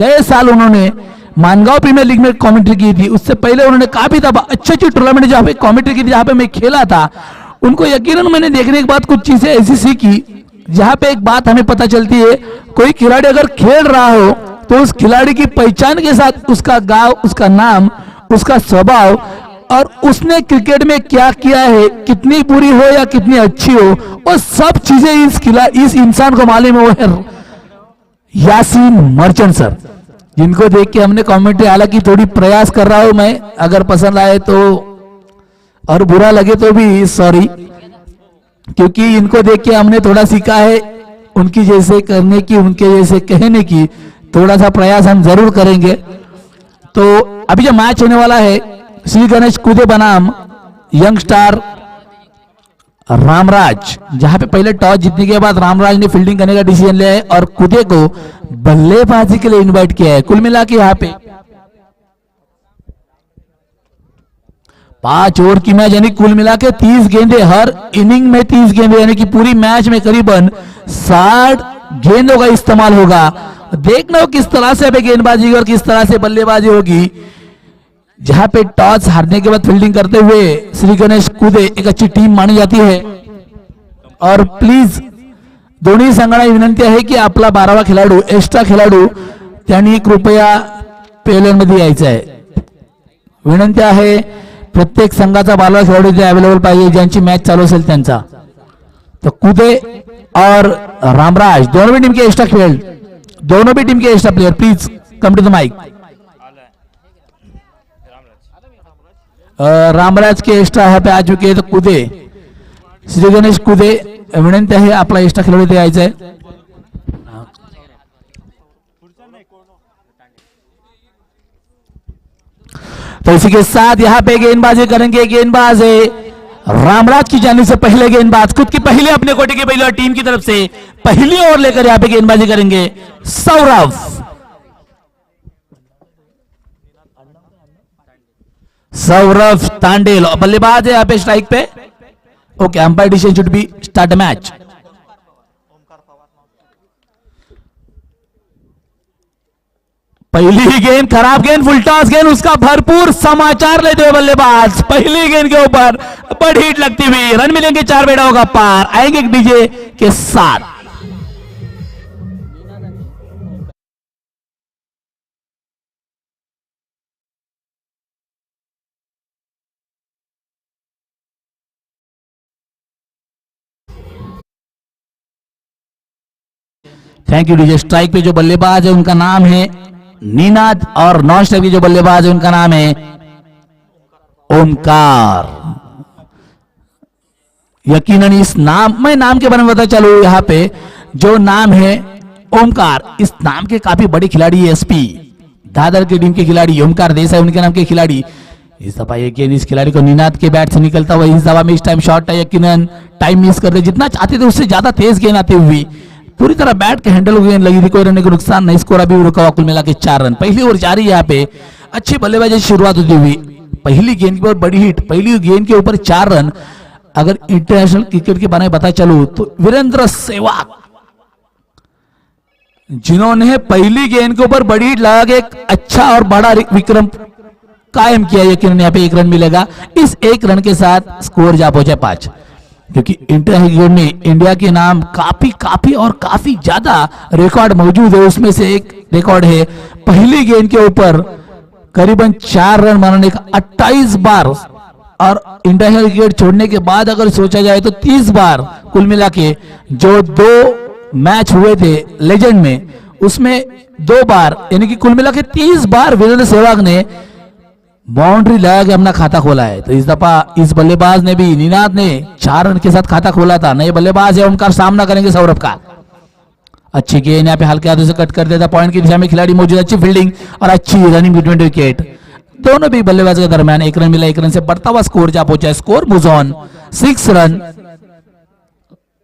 गए साल उन्होंने मानगांव प्रीमियर लीग में कमेंट्री की थी, उससे पहले उन्होंने काफी दफा अच्छी अच्छी टूर्नामेंट जहां पे कमेंट्री की थी, जहां पे मैं खेला था, उनको यकीनन मैंने देखने के बाद कुछ चीजें ऐसी सीखी जहां पे एक बात हमें पता चलती है, कोई खिलाड़ी अगर खेल रहा हो तो उस खिलाड़ी की पहचान के साथ उसका गांव, उसका नाम, उसका स्वभाव और उसने क्रिकेट में क्या किया है, कितनी बुरी हो या कितनी अच्छी हो, वो सब चीजें इस इंसान को मालूम है। वो है यासीन मर्चेंट सर, जिनको देख के हमने कमेंट्री, हालांकि थोड़ी प्रयास कर रहा हूं मैं, अगर पसंद आए तो और बुरा लगे तो भी सॉरी, क्योंकि इनको देख के हमने थोड़ा सीखा है उनकी जैसे करने की, उनके जैसे कहने की थोड़ा सा प्रयास हम जरूर करेंगे। तो अभी जो मैच होने वाला है, श्री गणेश कुदे बनाम यंग स्टार रामराज, जहां पे पहले टॉस जीतने के बाद रामराज ने फील्डिंग करने का डिसीजन लिया है और कुदे को बल्लेबाजी के लिए इनवाइट किया है। कुल मिला के यहाँ पे 5 ओवर की मैच, यानी कुल मिला के 30 गेंदे, हर इनिंग में 30 गेंदे, यानी कि पूरी मैच में करीबन 60 गेंदों का इस्तेमाल होगा। देखना हो किस तरह से अभी गेंदबाजी होगी और किस तरह से बल्लेबाजी होगी। जहां पे टॉस हारने के बाद फील्डिंग करते हुए श्री गणेश कुदे एक अच्छी टीम मानी जाती है। और प्लीज दोन्ही संघांना विनंती आहे की आपला 12वा खेळाडू, एक्स्ट्रा खेळाडू त्यांनी कृपया पेलनमध्ये यायचं आहे। विनंती आहे प्रत्येक संघाचा 12वा खेळाडू इथे अवेलेबल पाहिजे, ज्यांची मैच चालू असेल त्यांचा। तो कुदे और रामराज दोनों भी टीम के एक्स्ट्रा खेल, दोनों भी टीम के extra player please come to the mic. Ramraj के एक्स्ट्रा यहाँ पे आ चुके हैं। तो कुदे, श्री गणेश कुदे, विनंती आहे आपला एक्स्ट्रा खेळाडू इथे यायचा आहे। तो इसी के साथ यहाँ पे गेंदबाजी करेंगे, गेंदबाज है रामराज की जाने से पहले गेंदबाज खुद की पहले अपने कोटे की पहले टीम की तरफ से पहली ओवर लेकर यहाँ पे गेंदबाजी करेंगे सौरभ। सौरभ तांडेल बल्लेबाज है यहाँ पे स्ट्राइक पे। Okay, umpire decision should be start match. पहली गेंद खराब गेंद, फुल टॉस गेंद, उसका भरपूर समाचार लेते हुए बल्लेबाज पहली गेंद के ऊपर बड़ी हिट लगती हुई, रन मिलेंगे 4 बेड़ा होगा पार, आएंगे एक डीजे के साथ। Thank you DJ. स्ट्राइक पे जो बल्लेबाज है उनका नाम है नीनाद और नॉन स्ट्राइक पे जो बल्लेबाज है उनका नाम है ओमकार। यकीनन इस नाम, मैं नाम के बारे में बता चलूं, यहाँ पे जो नाम है ओमकार, इस नाम के काफी बड़े खिलाड़ी एसपी दादर की टीम के खिलाड़ी ओमकार देसाई, उनके नाम के खिलाड़ी। इस दफा ये गेंद इस खिलाड़ी को नीनाद के बैट से निकलता हुआ, इस दफा में इस टाइम शॉट है, यकीनन टाइम मिस कर रहे, जितना चाहते थे उससे ज्यादा तेज गेंद आती हुई पूरी तरह बैट के हैंडल गेंद लगी थी, कोई रन को नुकसान नहीं, स्कोर अभी रुका हुआ, कुल मिला के 4 रन। पहली ओवर जारी, यहाँ पे अच्छी बल्लेबाजी की शुरुआत होती हुई, पहली गेंद के ऊपर बड़ी हिट, पहली गेंद के ऊपर 4 रन। अगर इंटरनेशनल क्रिकेट के बारे में बता चलूं तो वीरेंद्र सहवाग, जिन्होंने पहली गेंद के ऊपर बड़ी हिट लगा के एक अच्छा और बड़ा विक्रम कायम किया, यकीनन यहाँ पे 1 रन मिलेगा। इस 1 रन के साथ स्कोर जा पहुंचा 5, क्योंकि इंटरनेशनल में इंडिया के नाम काफी और काफी ज्यादा रिकॉर्ड मौजूद है। उसमें से एक रिकॉर्ड है पहली गेंद के ऊपर करीबन 4 रन बनाने का 28 बार, और इंटरनेशनल क्रिकेट छोड़ने के बाद अगर सोचा जाए तो 30 बार कुल मिला के जो 2 मैच हुए थे लेजेंड में, उसमें 2 बार, यानी कि कुल मिला के 30 बार वीरेंद्र सहवाग ने बाउंड्री लगा के अपना खाता खोला है। तो इस दफा इस बल्लेबाज ने भी, नीनाद ने 4 रन के साथ खाता खोला था। नए बल्लेबाज है ओमकार, सामना करेंगे सौरभ का। अच्छी गेंद यहाँ पे हल्के हाथों से कट कर देता, पॉइंट की दिशा में खिलाड़ी मौजूद, अच्छी फील्डिंग और अच्छी रनिंग बिटवीन विकेट। दोनों भी बल्लेबाज के दरमियान 1 रन मिला, 1 रन से बढ़ता हुआ स्कोर जा पहुंचा। Score moves on 6 run,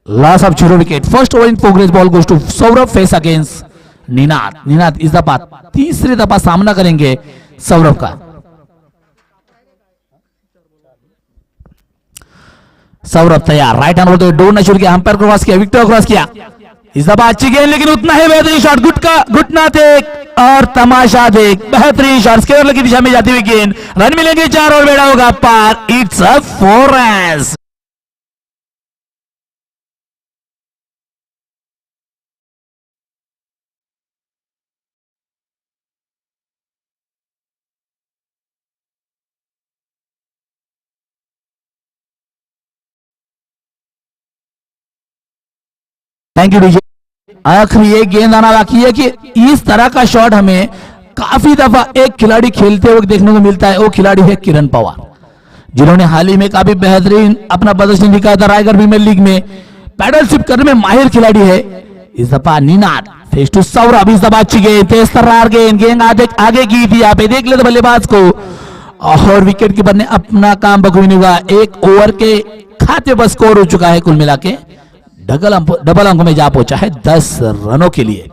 loss of 0 wicket. First over in progress, ball goes to Saurabh, face against Ninad. Ninad इस दफा तीसरी दफा सामना करेंगे सौरभ का। सौरभ तैयार, राइट हैंड होते हुए दौड़ना शुरू किया, अंपायर को क्रॉस किया, विकेट क्रॉस किया। इस दफा अच्छी गेंद, लेकिन उतना ही बेहतरीन शॉट, घुटना देख और तमाशा देख, बेहतरीन शॉट, स्क्वायर की दिशा में जाती हुई गेंद, रन मिलेंगे 4 और बेड़ा होगा पार। It's a 4 runs. Thank you DJ. आखिरी एक गेंद आना बाकी है कि इस तरह का शॉट हमें काफी दफा एक खिलाड़ी खेलते हुए देखने को मिलता है। वो खिलाड़ी है किरण पवार, जिन्होंने हाल ही में काफी बेहतरीन अपना प्रदर्शन दिखाया था रायगढ़ प्रीमियर लीग में। पैडल शिप करने में माहिर खिलाड़ी है। इस दफा निनाद फेस टू सौरभ। इस दफा अच्छी गेंद, तेज तर्रार गेंद आगे की थी। यहाँ पे देख लेते बल्लेबाज को, और विकेट कीपर ने अपना काम बखूबी निभाया। एक ओवर के खाते पर स्कोर हो चुका है कुल मिला के डबल अंक में जा पहुंचा है 10 रनों के लिए।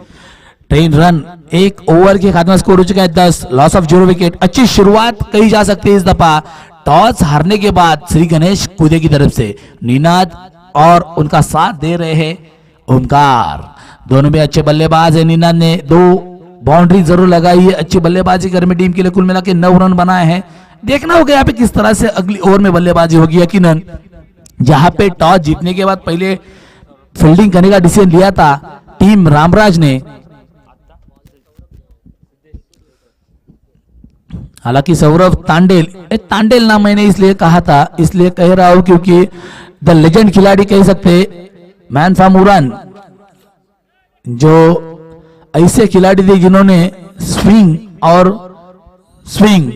3 रन एक ओवर के खाते में स्कोर हो चुका है 10, लॉस ऑफ 0 विकेट। अच्छी शुरुआत कही जा सकती है इस दफा। टॉस हारने के बाद श्री गणेश कुदे की तरफ से निनाद और उनका साथ दे रहे हैं ओमकार। दोनों में अच्छे बल्लेबाज है। निनाद ने 2 बाउंड्री जरूर लगाई है, अच्छी बल्लेबाजी कर में टीम के लिए कुल मिला के 9 रन बनाए हैं। देखना होगा यहाँ पे किस तरह से अगली ओवर में बल्लेबाजी होगी। यकीनन जहां पे टॉस जीतने के बाद पहले फील्डिंग करने का डिसीजन लिया था टीम रामराज ने, हालांकि सौरभ तांडेल नाम मैंने इसलिए कहा था, इसलिए कह रहा हूं क्योंकि द लेजेंड खिलाड़ी कह सकते, मैन फ्रॉम उड़ान, जो ऐसे खिलाड़ी थे जिन्होंने स्विंग और स्विंग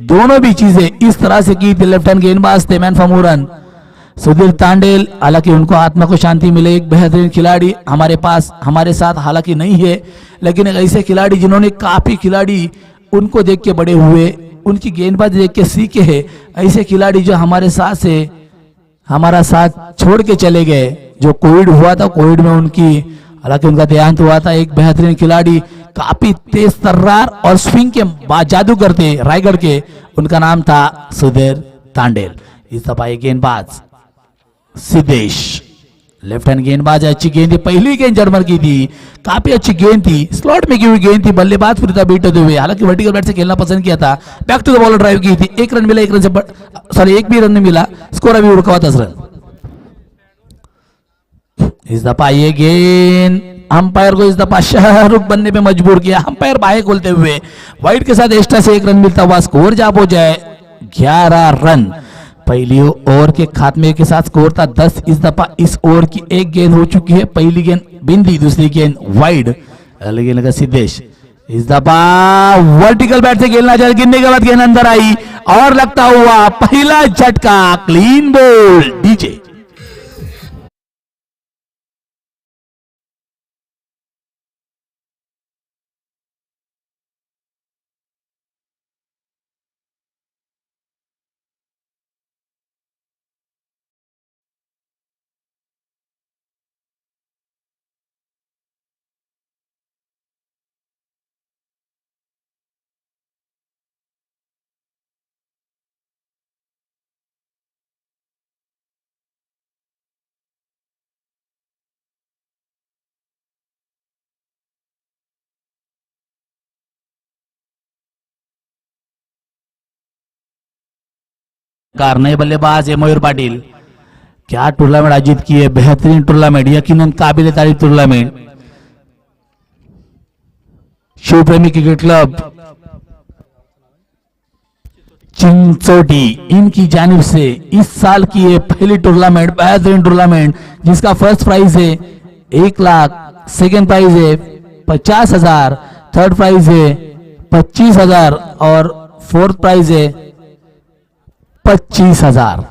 दोनों भी चीजें इस तरह से की थी। लेफ्ट हैंड गेंदबाज थे मैन फ्रॉम उड़ान सुधीर तांडेल। हालांकि उनको आत्मा को शांति मिले, एक बेहतरीन खिलाड़ी हमारे साथ हालांकि नहीं है, लेकिन ऐसे खिलाड़ी जिन्होंने काफी खिलाड़ी उनको देख के बड़े हुए, उनकी गेंदबाजी देख के सीखे हैं। ऐसे खिलाड़ी जो हमारे साथ से हमारा साथ छोड़ के चले गए, जो कोविड हुआ था, कोविड में हालांकि उनका देहांत हुआ था। एक बेहतरीन खिलाड़ी, काफी तेज तर्रार और स्विंग के जादूगर थे रायगढ़ के, उनका नाम था सुधीर तांडेल। इस दफा गेंदबाज सिद्धेश, लेफ्ट हैंड गेंदबाज, अच्छी गेंद थी, पहली गेंद जर्मन की थी, काफी अच्छी गेंद थी, स्लॉट में की हुई गेंद थी, बल्लेबाज फिरता बीटते हुए, हालांकि वर्टिकल बैट से खेलना पसंद किया था। Back to the bowler drive की थी, 1 रन मिला, 1 रन से एक भी रन नहीं मिला, स्कोर अभी उड़का हुआ 10 रन। इस दफा ये गेंद अंपायर को इस दफा शाहरुख बनने पे मजबूर किया। अंपायर बाहें खोलते हुए वाइड के साथ एक्स्ट्रा से 1 रन मिलता हुआ स्कोर जा पहुंचा 11 रन। पहली ओवर के खात्मे के साथ स्कोर था 10। इस दफा इस ओवर की एक गेंद हो चुकी है, पहली गेंद बिंदी, दूसरी गेंद वाइड, अगली गेंद लगा सिद्धेश। इस दफा वर्टिकल बैट से खेलना चाहिए, गिरने के बाद गेंद अंदर आई और लगता हुआ पहला झटका, क्लीन बोल्ड डीजे। नए बल्लेबाज है मयूर पाटिल। क्या टूर्नामेंट आयोजित की है, बेहतरीन टूर्नामेंट, यकीनन काबिल तारीफ टूर्नामेंट। शिव प्रेमी क्रिकेट क्लब चिंचोटी, इनकी जानिब से इस साल की ये पहली टूर्नामेंट, बेहतरीन टूर्नामेंट, जिसका फर्स्ट प्राइज है 1 लाख, सेकेंड प्राइज है 50,000, थर्ड प्राइज है 25,000 और फोर्थ प्राइज है 25,000।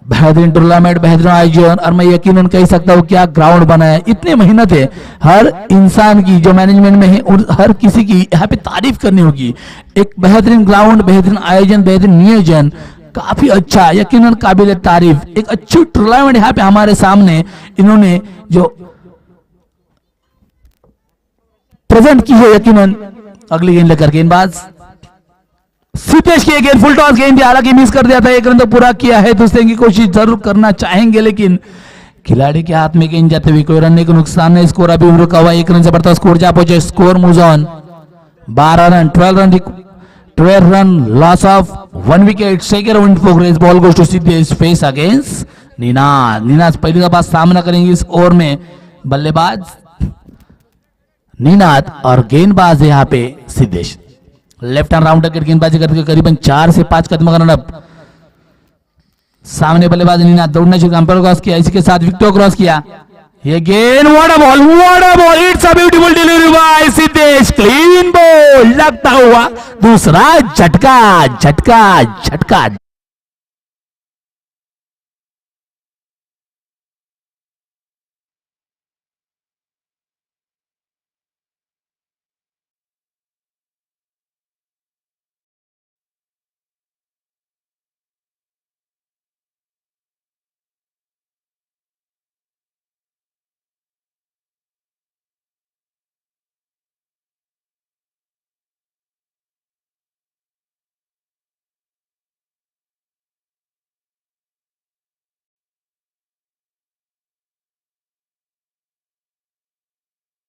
बेहतरीन टूर्नामेंट, बेहतरीन आयोजन, और मैं यकीनन कह सकता हूँ क्या ग्राउंड बना है, इतनी मेहनत है हर इंसान की जो मैनेजमेंट में है, और हर किसी की यहाँ पे तारीफ करनी होगी। एक बेहतरीन ग्राउंड, बेहतरीन आयोजन, बेहतरीन नियोजन, काफी अच्छा, यकीनन काबिल तारीफ। एक अच्छी टूर्नामेंट यहाँ पे हमारे सामने इन्होंने जो प्रेजेंट की है, यकीनन। अगली गेंद लेकर गेंदबाज सिद्धेश की गेंद, फुल टॉस गेंद थी, हालांकि मिस कर दिया था। 1 रन तो पूरा किया है, दूसरे की कोशिश जरूर करना चाहेंगे, लेकिन खिलाड़ी के हाथ में गेंद जाते हुए, कोई रन को नुकसान नहीं, स्कोर अभी रुका हुआ, 1 रन से बढ़ता स्कोर जा पहुंचे, score move on 12 run, 12 run loss of 1 wicket, second round progress, ball goes to Siddhesh face against Ninad. Ninad पहली दफा सामना करेंगे इस ओवर में, बल्लेबाज निनाद और गेंदबाज यहाँ पे Siddhesh. Left hand round wicket गेंदबाजी करके करीबन 4 से 5 कदम का रनअप। सामने बल्लेबाज निनाद दौड़ने से अंपायर क्रॉस किया, इसी के साथ विकेट क्रॉस किया, ये गेंद what a ball, it's a beautiful delivery by Siddhesh, clean ball लगता हुआ दूसरा झटका झटका झटका।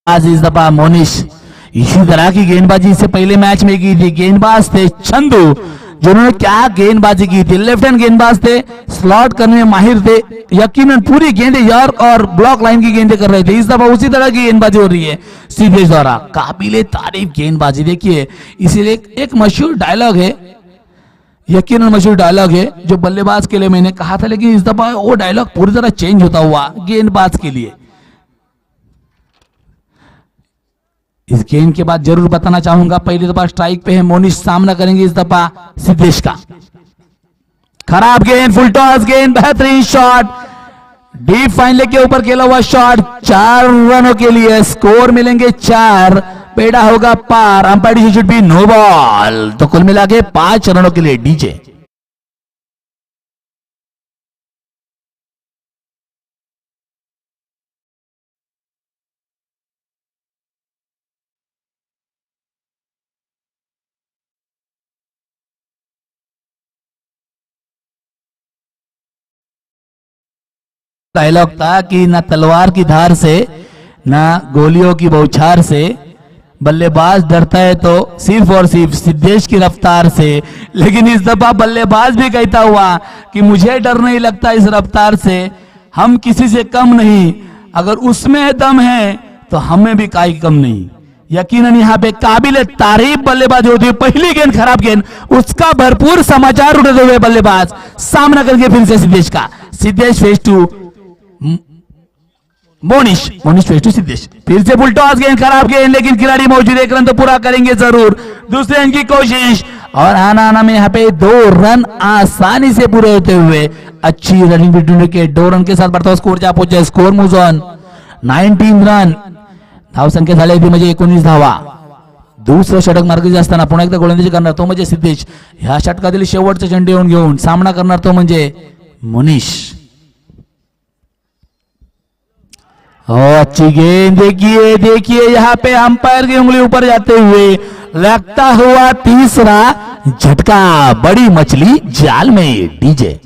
आज इस दफा मोनिश इसी तरह की गेंदबाजी इससे पहले मैच में की थी। गेंदबाज थे चंदू, जिन्होंने क्या गेंदबाजी की थी, लेफ्ट हैंड गेंदबाज थे, स्लॉट करने में माहिर थे, यकीनन पूरी गेंदें यॉर्क और ब्लॉक लाइन की गेंदें कर रहे थे। इस दफा उसी तरह की गेंदबाजी हो रही है सिद्धेश द्वारा, काबिले तारीफ गेंदबाजी। देखिए इसीलिए एक मशहूर डायलॉग है, यकीनन मशहूर डायलॉग है जो बल्लेबाज के लिए मैंने कहा था, लेकिन इस दफा वो डायलॉग पूरी तरह चेंज होता हुआ गेंदबाज के लिए। इस गेंद के बाद जरूर बताना चाहूंगा, पहली दफा स्ट्राइक पे है मोनिश, सामना करेंगे इस दफा सिद्धेश का। खराब गेंद, फुल टॉस गेंद, बेहतरीन शॉट, डीप फाइन लेग के ऊपर खेला हुआ शॉट, 4 रनों के लिए, स्कोर मिलेंगे 4, पेड़ा होगा पार, umpire should be no ball, तो कुल मिला के 5 रनों के लिए डीजे। डायलॉग था कि ना तलवार की धार से ना गोलियों की बौछार से, बल्लेबाज डरता है तो सिर्फ और सिर्फ सिद्धेश की रफ्तार से। लेकिन इस दफा बल्लेबाज भी कहता हुआ कि मुझे डर नहीं लगता इस रफ्तार से, हम किसी से कम नहीं, अगर उसमें दम है तो हमें भी काई कम नहीं। यकीनन यहाँ पे काबिल तारीफ बल्लेबाज होती है। पहली गेंद खराब गेंद, उसका भरपूर समाचार उठाते हुए बल्लेबाज सामना करके फिर से सिद्धेश का। Siddhesh face to Monish, Monish face to Siddhesh, फिर से फुल टॉस गेंद, खराब गेंद, लेकिन खिलाड़ी मौजूद, 1 रन तो पूरा करेंगे जरूर, दूसरे रन की कोशिश, और आना में यहाँ पे 2 रन आसानी से पूरे होते हुए अच्छी रनिंग बिटवीन के 2 रन के साथ बढ़ता हुआ स्कोर जा पहुंचे, स्कोर मूव्स ऑन 19 रन, धाव संख्या झाली ती म्हणजे 19 धावा। दुसरं षटक मार्गी असताना पुन्हा एकदा गोलंदाजी करणार तो म्हणजे सिद्धेश, ह्या षटकातील शेवटचा चेंडू घेऊन सामना करणार तो म्हणजे मोनिश। अच्छी गेंद, देखिए देखिए यहाँ पे अंपायर की उंगली ऊपर जाते हुए लगता हुआ तीसरा झटका, बड़ी मछली जाल में डीजे।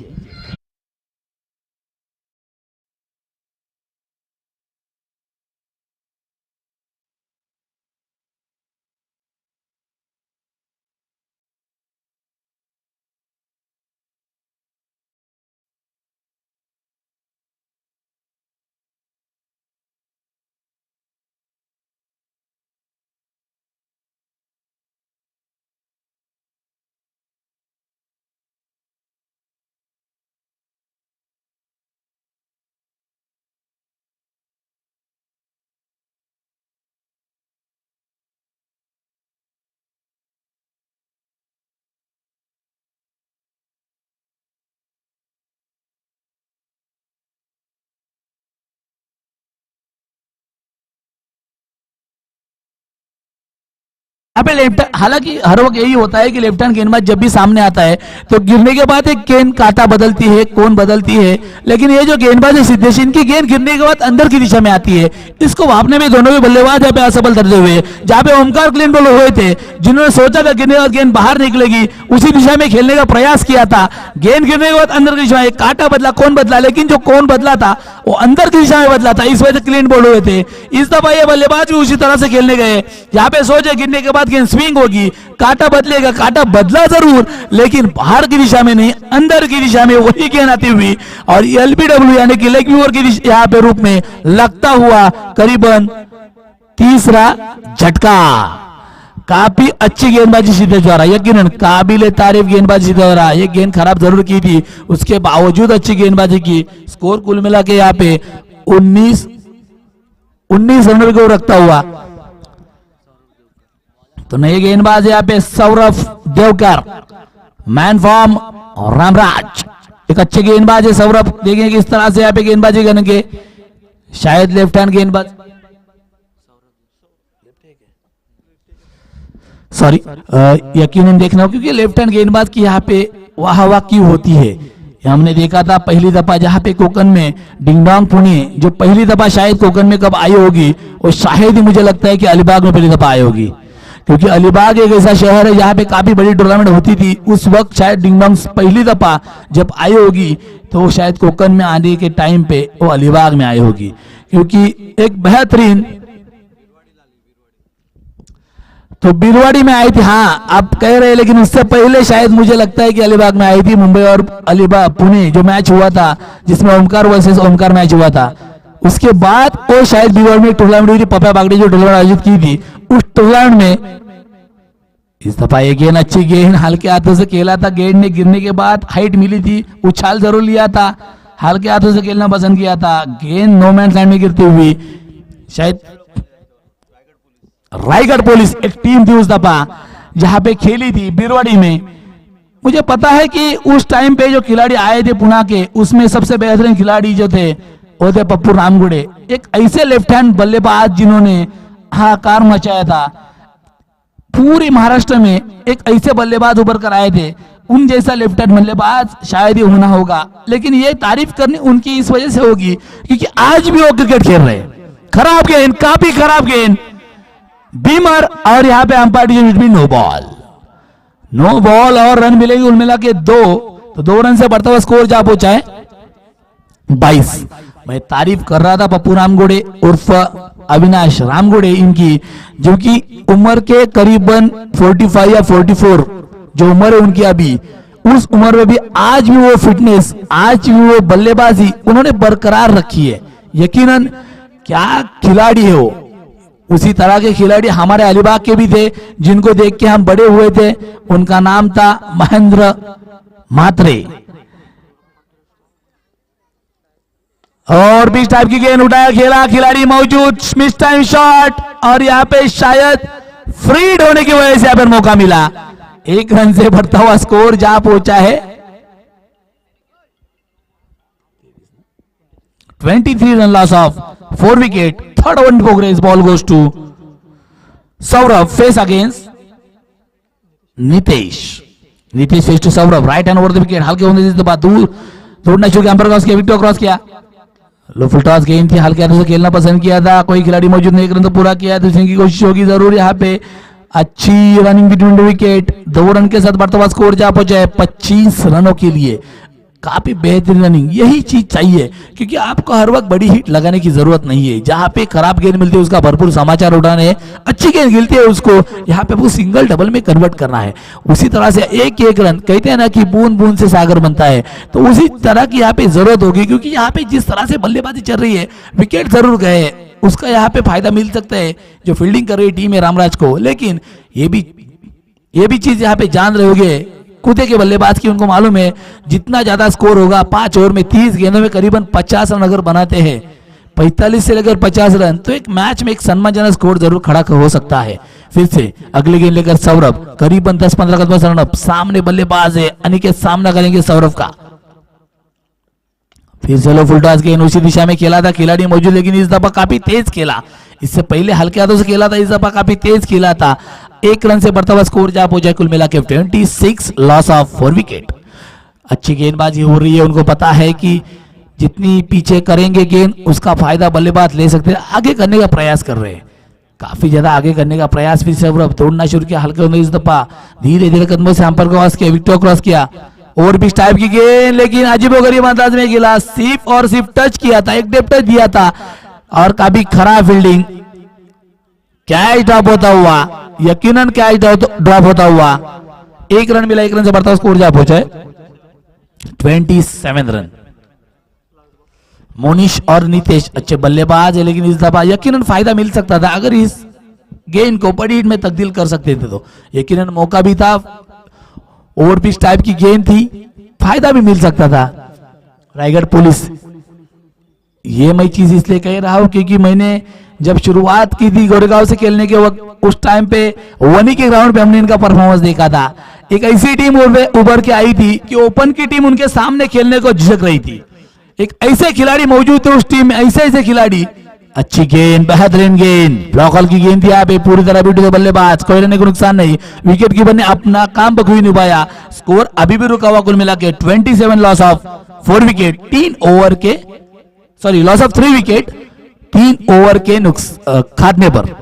यहाँ पे लेफ्ट, हालांकि हर वक्त यही होता है कि लेफ्ट हैंड गेंदबाज जब भी सामने आता है तो गिरने के बाद एक गेंद काटा बदलती है, कोन बदलती है, लेकिन ये जो गेंदबाज है सिद्धेश, इनकी गेंद गिरने के बाद अंदर की दिशा में आती है। इसको भापने में दोनों भी बल्लेबाज यहाँ पे असफल करते हुए, जहाँ पे ओमकार क्लीन बॉल हुए थे, जिन्होंने सोचा था गिरने के बाद गेंद बाहर निकलेगी, उसी दिशा में खेलने का प्रयास किया था, गेंद गिरने के बाद अंदर की दिशा में काटा बदला, कोन बदला, लेकिन जो कोन बदला था वो अंदर की दिशा में बदला था, इस वजह से क्लीन बॉल हुए थे। इस दफा ये बल्लेबाज भी उसी तरह से खेलने गए, यहाँ पे सोचे गिरने के बाद गेंद स्विंग होगी, काटा बदलेगा, काटा बदला जरूर लेकिन बाहर की दिशा में नहीं, अंदर की दिशा में वही गेंद आती हुई और एलबीडब्ल्यू यानी कि लेग व्यूअर की यहाँ पे रूप में लगता हुआ करीबन तीसरा झटका। काफी अच्छी गेंदबाजी सिद्धेश द्वारा, यकीनन काबिले तारीफ गेंदबाजी सिद्धेश द्वारा। ये गेंद खराब जरूर की थी, उसके बावजूद अच्छी गेंदबाजी की। स्कोर कुल मिला के यहाँ पे 19 रनों को रखता हुआ। तो नए गेंदबाज यहाँ पे सौरभ देवकर, मैन फॉर्म और रामराज, एक अच्छे गेंदबाज है सौरभ। देखेंगे किस तरह से यहाँ पे गेंदबाजी करेंगे, शायद लेफ्ट हैंड गेंदबाज, सॉरी यकीनन देखना हो, क्योंकि लेफ्ट हैंड गेंदबाज की यहाँ पे वाह वाह क्यों होती है। हमने देखा था पहली दफा जहां पे कोकन में डिंगडोंग पुणे जो पहली दफा शायद कोकन में कब आई होगी, और शायद ही मुझे लगता है कि अलीबाग में पहली दफा आई होगी, क्योंकि अलीबाग एक ऐसा शहर है जहां पे काफी बड़ी टूर्नामेंट होती थी। उस वक्त शायद डिंगडोंग पहली दफा जब आई होगी तो शायद कोकन में आने के टाइम पे वो अलीबाग में आई होगी, क्योंकि एक बेहतरीन, तो बिरवाड़ी में आई थी। हाँ आप कह रहे हैं, लेकिन उससे पहले शायद मुझे लगता है कि अलीबाग में आई थी। मुंबई और अलीबाग पुणे जो मैच हुआ था, जिसमें ओमकार वर्सेस ओमकार मैच हुआ था, उसके बाद वो शायद बिरवाड़ी में टूर्नामेंट हुई थी, पप्पा बागड़ी जो टूर्नामेंट आयोजित की थी, उस टूर्नामेंट में इस दफा ये गेंद अच्छी गेंद हल्के हाथों से खेला था। गेंद ने गिरने के बाद हाइट मिली थी, उछाल जरूर लिया था, हल्के हाथों से खेलना पसंद किया था। गेंद नो मैन लैंड में गिरती हुई, शायद रायगढ़ पुलिस एक टीम थी उस दफा जहां पे खेली थी बिरवाड़ी में। मुझे पता है कि उस टाइम पे जो खिलाड़ी आए थे पुणे के, उसमें सबसे बेहतरीन खिलाड़ी जो थे वो थे पप्पू रामगुड़े, एक ऐसे लेफ्ट हैंड बल्लेबाज जिन्होंने हाहाकार मचाया था। पूरे महाराष्ट्र में एक ऐसे बल्लेबाज उभर कर आए थे, उन जैसा लेफ्ट हैंड बल्लेबाज शायद ही होना होगा। लेकिन ये तारीफ करनी उनकी इस वजह से होगी क्योंकि आज भी वो क्रिकेट खेल रहे हैं। खराब गेंद, काफी खराब गेंद, बीमर, और यहाँ पे अंपायर डिसीजन भी नो बॉल और रन मिलेगी कुल मिला के 2, तो 2 रन से बढ़ता हुआ स्कोर जा पहुंचा है 22। मैं तारीफ कर रहा था पप्पू रामगुड़े उर्फ अविनाश रामगुड़े इनकी, जो कि उम्र के करीबन 45 या 44 जो उम्र है उनकी अभी, उस उम्र में भी आज भी वो फिटनेस, आज भी वो बल्लेबाजी उन्होंने बरकरार रखी है। यकीनन क्या खिलाड़ी है वो। उसी तरह के खिलाड़ी हमारे अलीबाग के भी थे जिनको देख के हम बड़े हुए थे। उनका नाम था महेंद्र मात्रे। और बीच टाइप की गेंद उठाया, खेला, खिलाड़ी मौजूद, मिस टाइम शॉट, और यहाँ पे शायद फ्रीड होने की वजह से यहाँ पर मौका मिला। 1 रन से बढ़ता हुआ स्कोर जा पहुंचा है 23 run loss of 4 wicket. Third over in progress, ball goes to Saurabh, face against Nitish face to Saurabh, right hand over the wicket, हल्के होने से बाद दूर दौड़ना शुरू किया, अंपायर क्रॉस किया, विकेट क्रॉस किया, लो फुल टॉस गेंद थी, हल्के हाथों से खेलना पसंद किया था। कोई खिलाड़ी मौजूद नहीं, 1 रन तो पूरा किया, दूसरे की कोशिश होगी जरूर। यहाँ पे अच्छी running between the wicket, 2 run के साथ बढ़ता हुआ स्कोर जा पहुंचा है 25 रनों के लिए। काफी बेहतरीन रनिंग, यही चीज चाहिए क्योंकि आपको हर वक्त बड़ी हिट लगाने की जरूरत नहीं है। जहां पे खराब गेंद मिलती है उसका भरपूर समाचार उठाने है, अच्छी गेंद मिलती है उसको यहाँ पे वो सिंगल डबल में कन्वर्ट करना है। उसी तरह से एक रन, कहते हैं ना कि बूंद बूंद से सागर बनता है, तो उसी तरह की यहाँ पे जरूरत होगी क्योंकि यहाँ पे जिस तरह से बल्लेबाजी चल रही है, विकेट जरूर गए, उसका यहाँ पे फायदा मिल सकता है जो फील्डिंग कर रही टीम है रामराज को। लेकिन ये भी चीज यहाँ पे जान रहे होगे कूदे के बल्लेबाज की, उनको मालूम है जितना ज्यादा स्कोर होगा 5 ओवर में 30 गेंदों में करीबन 50 रन अगर बनाते हैं, 45 से लेकर 50 रन, तो एक मैच में एक सम्मानजनक स्कोर जरूर खड़ा हो सकता है। फिर से अगले गेंद लेकर सौरभ, करीबन 10-15 कदम रन अप, सामने बल्लेबाज है अनिकेत, सामना करेंगे सौरभ का। फिर से लो फुल टॉस गेंद, उसी दिशा में खेला था, खिलाड़ी मौजूद, लेकिन इस दफा काफी तेज खेला, इससे पहले हल्के हाथों से खेला था, इस दफा काफी तेज खेला था। 1 रन से बढ़ता हुआ स्कोर जहां पहुंचा कुल मिला के 26, लॉस ऑफ 4 विकेट। अच्छी गेंदबाजी हो रही है, उनको पता है कि जितनी पीछे करेंगे गेंद उसका फायदा बल्लेबाज ले सकते हैं, आगे करने का प्रयास कर रहे हैं, काफी ज्यादा आगे करने का प्रयास। फिर से अब दौड़ना शुरू किया हल्के होने, इस दफा धीरे धीरे कदमों से अंपायर क्रॉस किया, विकेट क्रॉस किया, और भी टाइप की गेंद, लेकिन अजीबोगरीब अंदाज में गिला, सिर्फ और सिर्फ टच किया था, एक डेप टच दिया था, और काफी खराब फील्डिंग। कैच ड्रॉप होता हुआ, यकीनन कैच ड्रॉप होता हुआ। 1 रन मिला, 1 रन से बढ़ता स्कोर जा पहुंचा 27 रन। मोनिश और नितेश अच्छे बल्लेबाज है, लेकिन इस दफा यकीनन फायदा मिल सकता था, अगर इस गेंद को बड़ी हिट में तब्दील कर सकते थे तो यकीनन मौका भी था, ओवर पिच टाइप की गेंद थी, फायदा भी मिल सकता था। रायगढ़ पुलिस, ये मैं चीज इसलिए कह रहा हूं क्योंकि मैंने जब शुरुआत की थी गोरेगांव से खेलने के वक्त, उस टाइम पे वनी के ग्राउंड पे हमने इनका परफॉर्मेंस देखा था। एक ऐसी टीम उभर के आई थी कि ओपन की टीम उनके सामने खेलने को झिझक रही थी। एक ऐसे खिलाड़ी मौजूद थे उस टीम में, ऐसे खिलाड़ी। अच्छी गेंद, बेहतरीन गेंद, ब्लॉकल की गेंद थी यहाँ पे, पूरी तरह बीट के बल्लेबाज, कोई रहने को नुकसान नहीं, विकेट कीपर ने अपना काम बखूबी निभाया। स्कोर अभी भी रुका हुआ कुल मिला के 27, लॉस ऑफ 4 विकेट, 3 ओवर के, sorry loss of 3 wicket 3 over के खात्मे पर।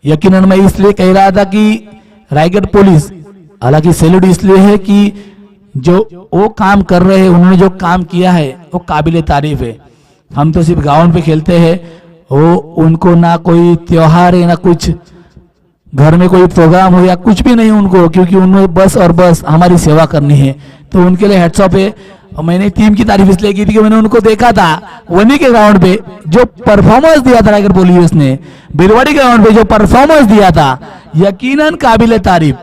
यकीनन मैं इसलिए कह रहा था कि रायगढ़ पुलिस, हालांकि सैल्यूट इसलिए है कि जो वो काम कर रहे हैं, उन्होंने जो काम किया है वो काबिले तारीफ है। हम तो सिर्फ ग्राउंड पे खेलते हैं, वो उनको ना कोई त्योहार है ना कुछ घर में कोई प्रोग्राम हो या कुछ भी नहीं उनको, क्योंकि उन्हें बस और बस हमारी सेवा करनी है, तो उनके लिए हेड्स ऑफ है। और मैंने टीम की तारीफ इसलिए की थी कि मैंने उनको देखा था वनी के ग्राउंड पे, जो परफॉर्मेंस दिया था रायगढ़ पुलिस ने, बिरवाड़ी ग्राउंड पे जो परफॉर्मेंस दिया था, यकीनन काबिले तारीफ।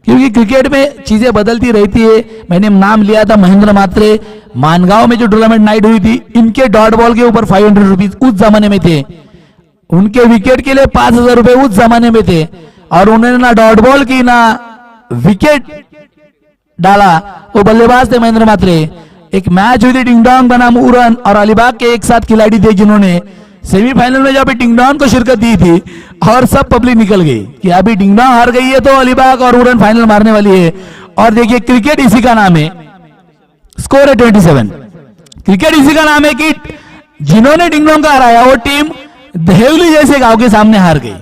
क्योंकि क्रिकेट में चीजें बदलती रहती है। मैंने नाम लिया था महेंद्र मात्रे, मानगांव में जो टूर्नामेंट नाइट हुई थी, इनके डॉट बॉल के ऊपर 500 रुपीज उस जमाने में थे, उनके विकेट के लिए 5000 रुपए उस जमाने में थे, और उन्होंने ना डॉट बॉल की ना विकेट डाला। वो बल्लेबाज थे महेंद्र मात्रे। एक मैच हुई थी डिंगडोंग बनाम उरन, और अलीबाग के एक साथ खिलाड़ी थे जिन्होंने सेमीफाइनल में जब डिंगडोंग को शिरकत दी थी, और सब पब्लिक निकल गई कि अभी डिंगडोंग हार गई है तो अलीबाग और उरन फाइनल मारने वाली है। और देखिए क्रिकेट इसी का नाम है, स्कोर है 27। क्रिकेट इसी का नाम है कि जिन्होंने डिंगडोंग को हराया वो टीम देहली जैसे गांव के सामने हार गई।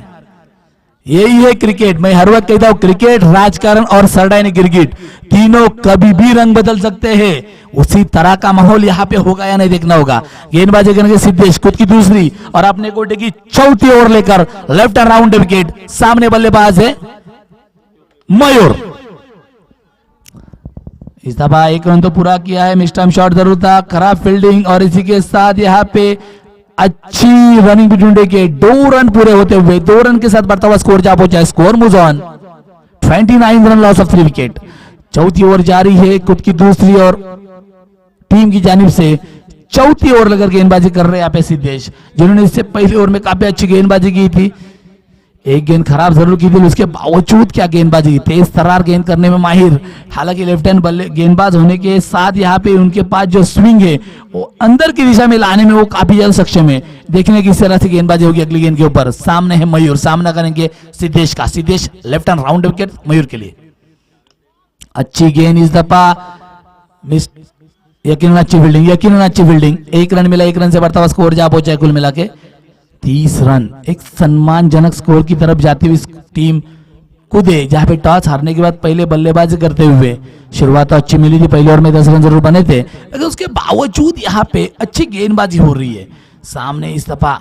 यही है क्रिकेट। मैं हर वक्त कहता हूं क्रिकेट, राजकारण और सरडाई क्रिकेट तीनों कभी भी रंग बदल सकते हैं। उसी तरह का माहौल यहाँ पे होगा या नहीं देखना होगा। गेंदबाजी करने के सिद्धेश, खुद की दूसरी और अपने कोटे की चौथी ओवर लेकर लेफ्ट एंड राउंड विकेट। सामने बल्लेबाज है मयूर। इस दफा 1 रन तो पूरा किया है, मिस्टम शॉट जरूर था, खराब फील्डिंग, और इसी के साथ यहाँ पे अच्छी रनिंग भी ढूंढे के 2 रन पूरे होते हुए 2 रन के साथ बढ़ता हुआ स्कोर जा पहुंचा। Score move on 29 run, loss of 3 wicket. चौथी ओवर जारी है, खुद की दूसरी और टीम की जानिब से चौथी ओवर लेकर गेंदबाजी कर रहे हैं यहाँ पे सिद्धेश, जिन्होंने इससे पहले ओवर में काफी अच्छी गेंदबाजी की थी। एक गेंद खराब जरूर की थी, उसके बावजूद क्या गेंदबाजी की, तेज तर्रार गेंद करने में माहिर। हालांकि लेफ्ट हैंड बल्ले गेंदबाज होने के साथ यहाँ पे उनके पास जो स्विंग है वो अंदर की दिशा में लाने में वो काफी ज्यादा सक्षम है। देखने किस तरह से गेंदबाजी होगी अगली गेंद के ऊपर। सामने है मयूर, सामना करेंगे सिद्धेश का। Siddhesh left hand round wicket Mayur के लिए। अच्छी गेंद इस दफा मिस, यकीनन अच्छी फील्डिंग, यकीनन अच्छी फील्डिंग। 1 रन मिला, 1 रन से बढ़ता हुआ स्कोर जा पहुंचा कुल मिला के 30 रन। एक सम्मानजनक स्कोर की तरफ जाती हुई टीम कूदे, जहां पे टॉस हारने के बाद पहले बल्लेबाजी करते हुए शुरुआत तो अच्छी मिली थी, पहले ओवर में 10 रन जरूर बने थे, लेकिन उसके बावजूद यहाँ पे अच्छी गेंदबाजी हो रही है। सामने इस दफा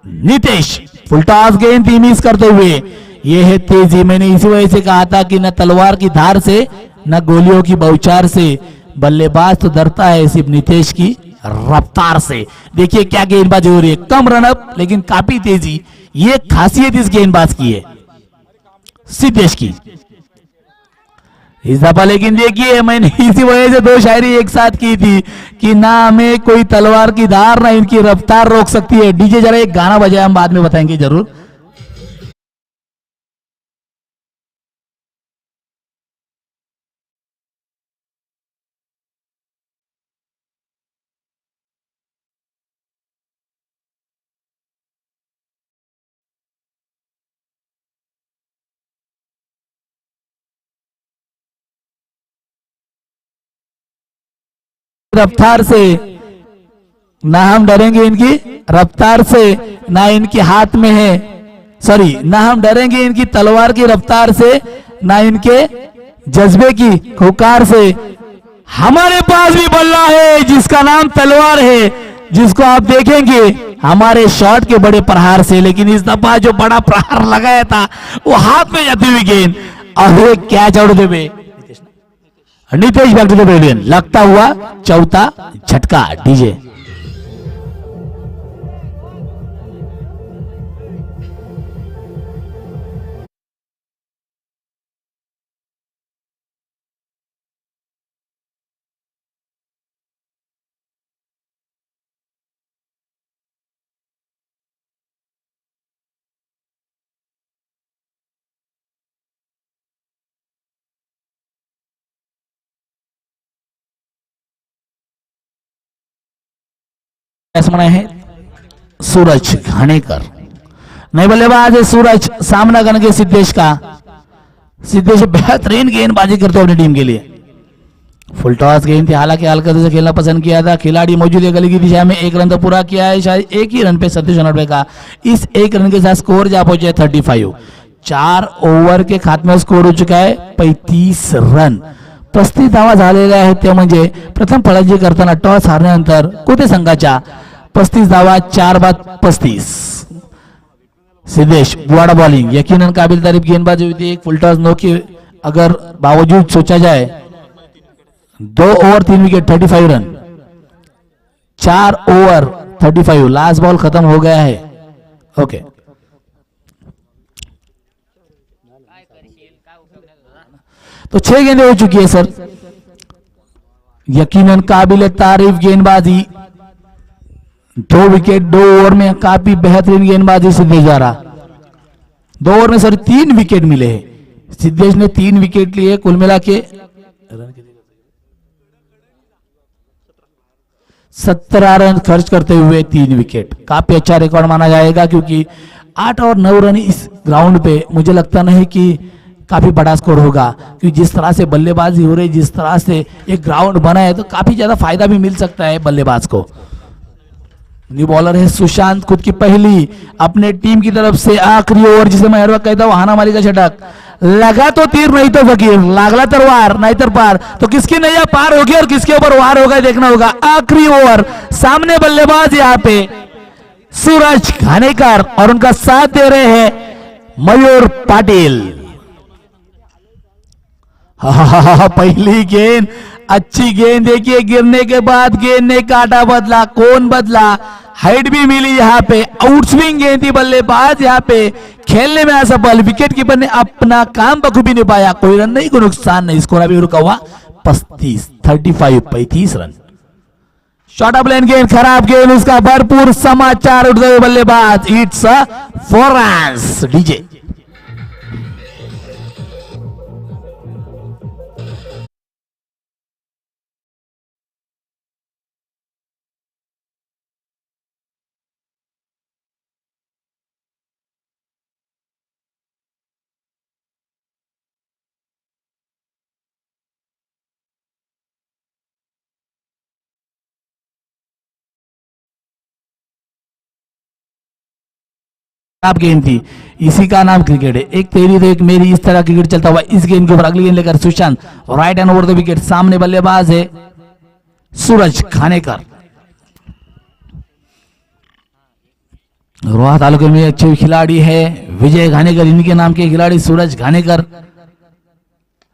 नितेश, फुल टॉस गेंद थी, मिस करते हुए। ये है तेजी। मैंने इसी वजह से कहा था कि न तलवार की धार से न गोलियों की बौछार से बल्लेबाज तो डरता है, सिर्फ नितेश की रफ्तार से। देखिए क्या गेंदबाजी हो रही है, कम रनअप लेकिन काफी तेजी। ये खासियत इस गेंदबाज की है, सिद्धेश की इस दफा। लेकिन देखिए मैंने इसी वजह से 2 शायरी एक साथ की थी कि ना हमें कोई तलवार की धार ना इनकी रफ्तार रोक सकती है। डीजे जरा एक गाना बजाए, हम बाद में बताएंगे जरूर। रफ्तार से, ना हम डरेंगे इनकी रफ्तार से, ना इनके हाथ में है, सॉरी, ना हम डरेंगे इनकी तलवार की रफ्तार से, ना इनके जज्बे की हुकार से। हमारे पास भी बल्ला है जिसका नाम तलवार है, जिसको आप देखेंगे हमारे शॉट के बड़े प्रहार से। लेकिन इस दफा जो बड़ा प्रहार लगाया था वो हाथ में जाती हुई गेंद और ये कैच आउट देवे Nitesh back to the pavilion. लगता हुआ चौथा झटका डीजे। मना है सूरज घानेकर, नए बल्लेबाज है सूरज, सामना करेंगे सिद्धेश का। सिद्धेश बेहतरीन गेंदबाजी करते हैं अपनी टीम के लिए। फुल टॉस गेंद थी, हालांकि हल्का से खेलना पसंद किया था। खिलाड़ी मौजूद है गली की दिशा में, एक रन तो पूरा किया है, शायद एक ही रन पे 37 रन का। इस एक रन के साथ स्कोर जा पहुंचे 35। 4 ओव्हर के खात्म्यावर स्कोर हो चुका है 35 रन। 35 धावा झालेल्या आहेत, ते म्हणजे प्रथम फलंदाजी करताना टॉस हारल्यानंतर कोते संघाच्या 35 धावा, 4 बाद 35। सिद्धेश बुआड़ा बॉलिंग, यकीनन काबिल तारीफ गेंदबाजी हुई थी। एक फुल टॉस नो के अगर बावजूद सोचा जाए 2 over 3 wicket 35 run, 4 over 35, last ball खत्म हो गया है। ओके, तो 6 गेंदें हो चुकी है सर। यकीनन काबिल तारीफ गेंदबाजी, 2 विकेट 2 ओवर में, काफी बेहतरीन गेंदबाजी सिद्धेश द्वारा। 2 ओवर में सॉरी 3 विकेट मिले हैं। सिद्धेश ने 3 विकेट लिए, कुल मिला के 17 रन खर्च करते हुए 3 विकेट, काफी अच्छा रिकॉर्ड माना जाएगा। क्योंकि 8 और 9 रन इस ग्राउंड पे मुझे लगता नहीं कि काफी बड़ा स्कोर होगा, क्योंकि जिस तरह से बल्लेबाजी हो रही, जिस तरह से एक ग्राउंड बना है, तो काफी ज्यादा फायदा भी मिल सकता है बल्लेबाज को। न्यू बॉलर है सुशांत, खुद की पहली अपने टीम की तरफ से आखिरी ओवर, जिसे मैं हर वक्त कहता हूं हानामारी का षटक। लगा तो तीर नहीं तो फकीर, लागला तर वार नहीं तर पार, तो किसकी नैया पार होगी और किसके ऊपर वार होगा देखना होगा। आखिरी ओवर, सामने बल्लेबाज यहाँ पे सूरज घानेकर और उनका साथ दे रहे हैं मयूर पाटिल। पहली गेंद अच्छी गेंद, देखिए गिरने के बाद गेंद ने काटा बदला, कौन बदला, हाइट भी मिली यहाँ पे, आउटस्विंग गेंद थी, बल्लेबाज यहाँ पे खेलने में असफल, विकेट कीपर ने अपना काम बखूबी निभाया, कोई रन नहीं, कोई नुकसान नहीं, स्कोर अभी रुका हुआ 35 रन। शॉर्ट ऑफ लाइन गेंद, खराब गेंद, उसका भरपूर समाचार उठते हुए बल्लेबाज, इट्स 4 रन्स डीजे। खराब गेंद थी, इसी का नाम क्रिकेट है, एक तेरी तो एक मेरी, इस तरह क्रिकेट चलता हुआ। इस गेंद के ऊपर अगली गेंद लेकर Sushant, right hand over the wicket, सामने बल्लेबाज है सूरज घानेकर। रोहा तालुके में अच्छे खिलाड़ी है विजय घानेकर, इनके नाम के खिलाड़ी Suraj Ghanekar.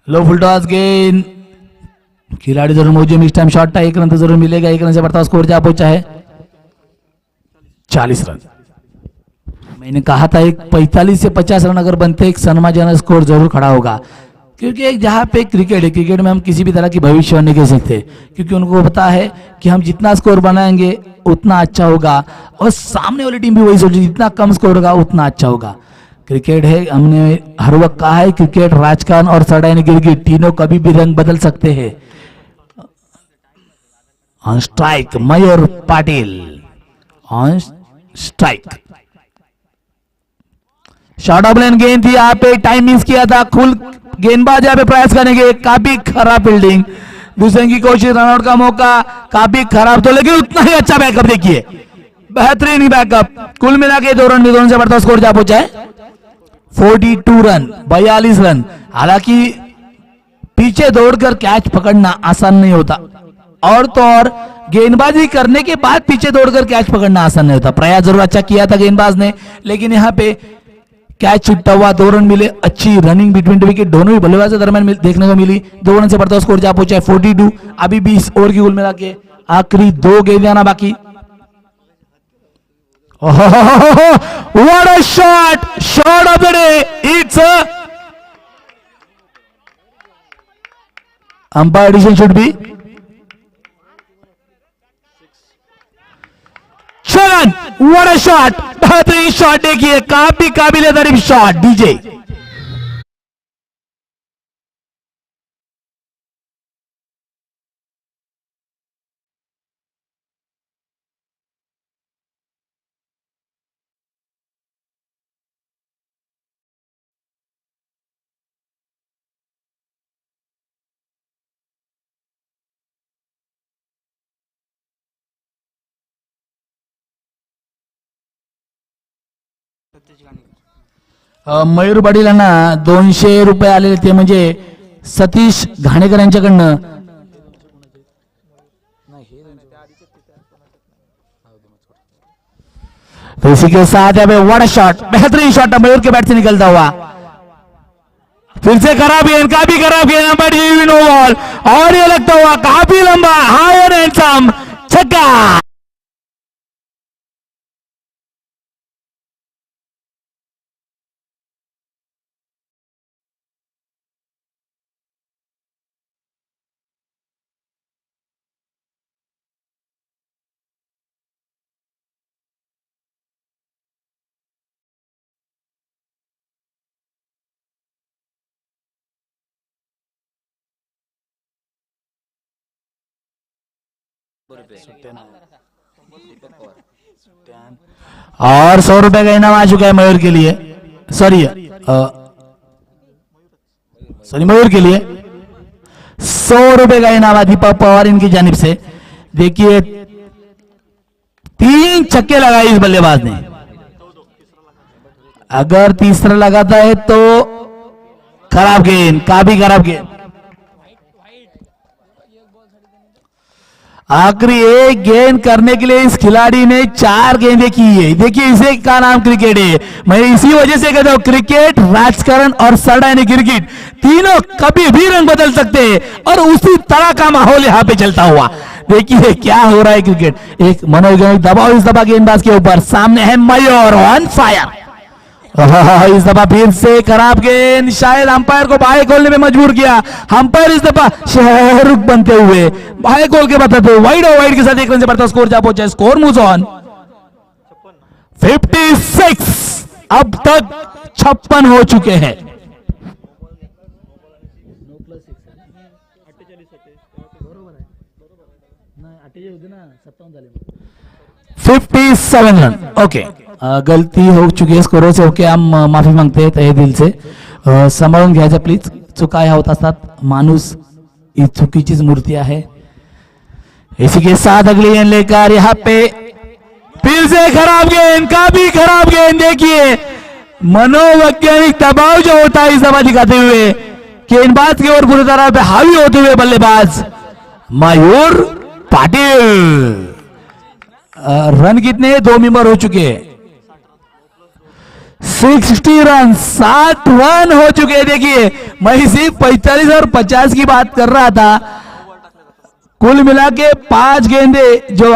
Low full toss गेंद, खिलाड़ी जरूर मौजूद, इस टाइम शॉट था, 1 रन तो जरूर मिलेगा, 1 रन से बढ़ता स्कोर जा पहुंचा है 40 रन। मैंने कहा था एक 45 से 50 रन अगर बनते एक सम्मानजनक स्कोर जरूर खड़ा होगा, क्योंकि एक जहां पे क्रिकेट है, क्रिकेट में हम किसी भी तरह की भविष्य नहीं कह सकते, क्योंकि उनको पता है कि हम जितना स्कोर बनाएंगे उतना अच्छा होगा, और सामने वाली टीम भी वही सोचेगी जितना कम स्कोर होगा उतना अच्छा होगा। क्रिकेट है, हमने हर वक्त कहा है, क्रिकेट, राजकारण और सड़ाई गिरगिट तीनों कभी भी रंग बदल सकते हैं। On strike Mayur Patil, on strike. Short of line गेंद थी, यहाँ पे टाइम मिस किया था, खुल गेंदबाज यहाँ पे प्रयास करने के, काफी खराब फील्डिंग, दूसरे की कोशिश, रनआउट का मौका, काफी खराब तो लेकिन उतना ही अच्छा बैकअप देखिए, बेहतरीन बैकअप। कुल मिला के 2 रन में दोनों से बढ़ता स्कोर जा पहुंचा है 42 रन, 42 रन। हालांकि पीछे दौड़कर कैच पकड़ना आसान नहीं होता, और तो और गेंदबाजी करने के बाद पीछे दौड़कर कैच पकड़ना आसान नहीं होता। प्रयास जरूर अच्छा किया था गेंदबाज ने, लेकिन यहाँ पे कैच छुट्टा हुआ, 2 रन मिले। अच्छी रनिंग बिटवीन विकेट दोनों ही बल्लेबाज के दरमियान देखने को मिली। 2 रन से बढ़ता स्कोर जा पहुंचा है 42। अभी 20 ओवर की कुल मिला के आखिरी 2 गेंद आना बाकी। What a shot, shot of the day, it's umpire decision should बी शरण। व्हाट अ शॉट, बेहतरीन शॉट देखिए, काफी काबिल तारीफ शॉट डीजे। मयूर पाटील यांना 200 रुपये आलेले, ते म्हणजे सतीश घाणेकर यांच्याकडनं। तो इसी के साथ यहाँ पे व्हाट अ शॉट, बेहतरीन शॉट मयूर के बैट से निकलता हुआ। फिर से खराब गेंद, काफी खराब गेंद, अंपायर नो बॉल, और ये लगता हुआ काफी लंबा, हाई एंड हैंडसम छक्का। और 100 रुपए का इनाम आ चुका है मयूर के लिए, सॉरी मयूर के लिए 100 रुपए का इनाम दीपक पवार इनकी जानिब से। देखिए 3 छक्के लगाए इस बल्लेबाज ने, अगर तीसरा लगाता है तो खराब गेंद, काफी खराब गेंद। आखिरी एक गेंद करने के लिए इस खिलाड़ी ने 4 गेंदें की है। देखिए इसे का नाम क्रिकेट है। मैं इसी वजह से कहता हूं क्रिकेट, राजकारण और सरदानी क्रिकेट तीनों कभी भी रंग बदल सकते हैं, और उसी तरह का माहौल यहां पे चलता हुआ। देखिए क्या हो रहा है क्रिकेट, एक मनोवैज्ञानिक दबाव इस दफा गेंदबाज के ऊपर। सामने है मयूर ऑन फायर, इस दफा फिर से खराब गेंद, शायद अंपायर को बाएं खोलने में मजबूर किया। अंपायर इस दफा शाहरुख बनते हुए बाएं खोल के बताते हुए वाइड और वाइड के साथ 1 रन से बढ़ता स्कोर जा पहुंचा। Score moves on 56। अब तक 56 हो चुके हैं। 57 रन, ओके। गलती हो चुकी है स्कोर से, ओके, हम माफी मागते हैं तहे दिल से। सांभाळून घ्यायचं प्लीज, चुका ह्या होत असतात, माणूस ही चुकीचीच मूर्ती आहे। इसी के साथ अगली गेंद लेकर यहाँ पे फिर से खराब गेंद, काफी खराब गेंद। देखिए मनोवैज्ञानिक दबाव जो होता है इस दफा दिखाते हुए गेंदबाज की ओर पूरी तरह पे हावी होते हुए बल्लेबाज मयूर पाटिल। रन कितने, 2 मेंबर हो चुके हैं, 60 रन, 60 रन हो चुके हैं। देखिए मैं सिर्फ 45 और 50 की बात कर रहा था, कुल मिला के 5 गेंदे जो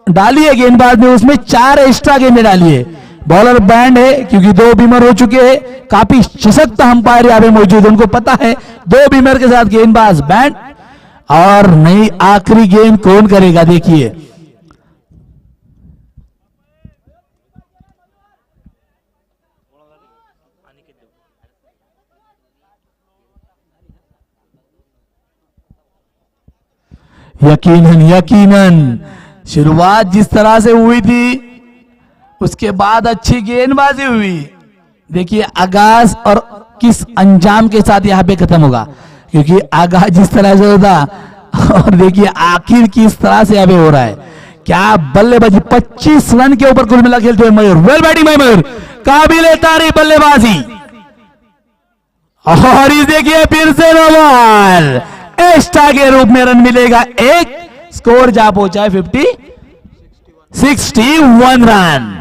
डाली है गेंदबाज ने, उसमें 4 एक्स्ट्रा गेंदे डाली है। बॉलर बैंड है क्योंकि 2 बीमर हो चुके हैं। काफी सशक्त अंपायर यहाँ पे मौजूद है, उनको पता है 2 बीमर के साथ गेंदबाज बैंड। और नहीं, आखिरी गेंद कौन करेगा, देखिए यकीनन यकीनन शुरुआत जिस तरह से हुई थी उसके बाद अच्छी गेंदबाजी हुई। देखिए आगाज और किस अंजाम के साथ यहाँ पे खत्म होगा, क्योंकि आगाज जिस तरह से होता और देखिए आखिर किस तरह से अभी हो रहा है, क्या बल्लेबाजी। 25 रन के ऊपर कुल मिला खेलते हुए मयूर, वेल बैटिंग मयूर, काबिल तारीफ बल्लेबाजी। और इस देखिए फिर से नो बॉल, एक्स्ट्रा के रूप में रन मिलेगा एक, स्कोर जा पहुंचा है 61 run.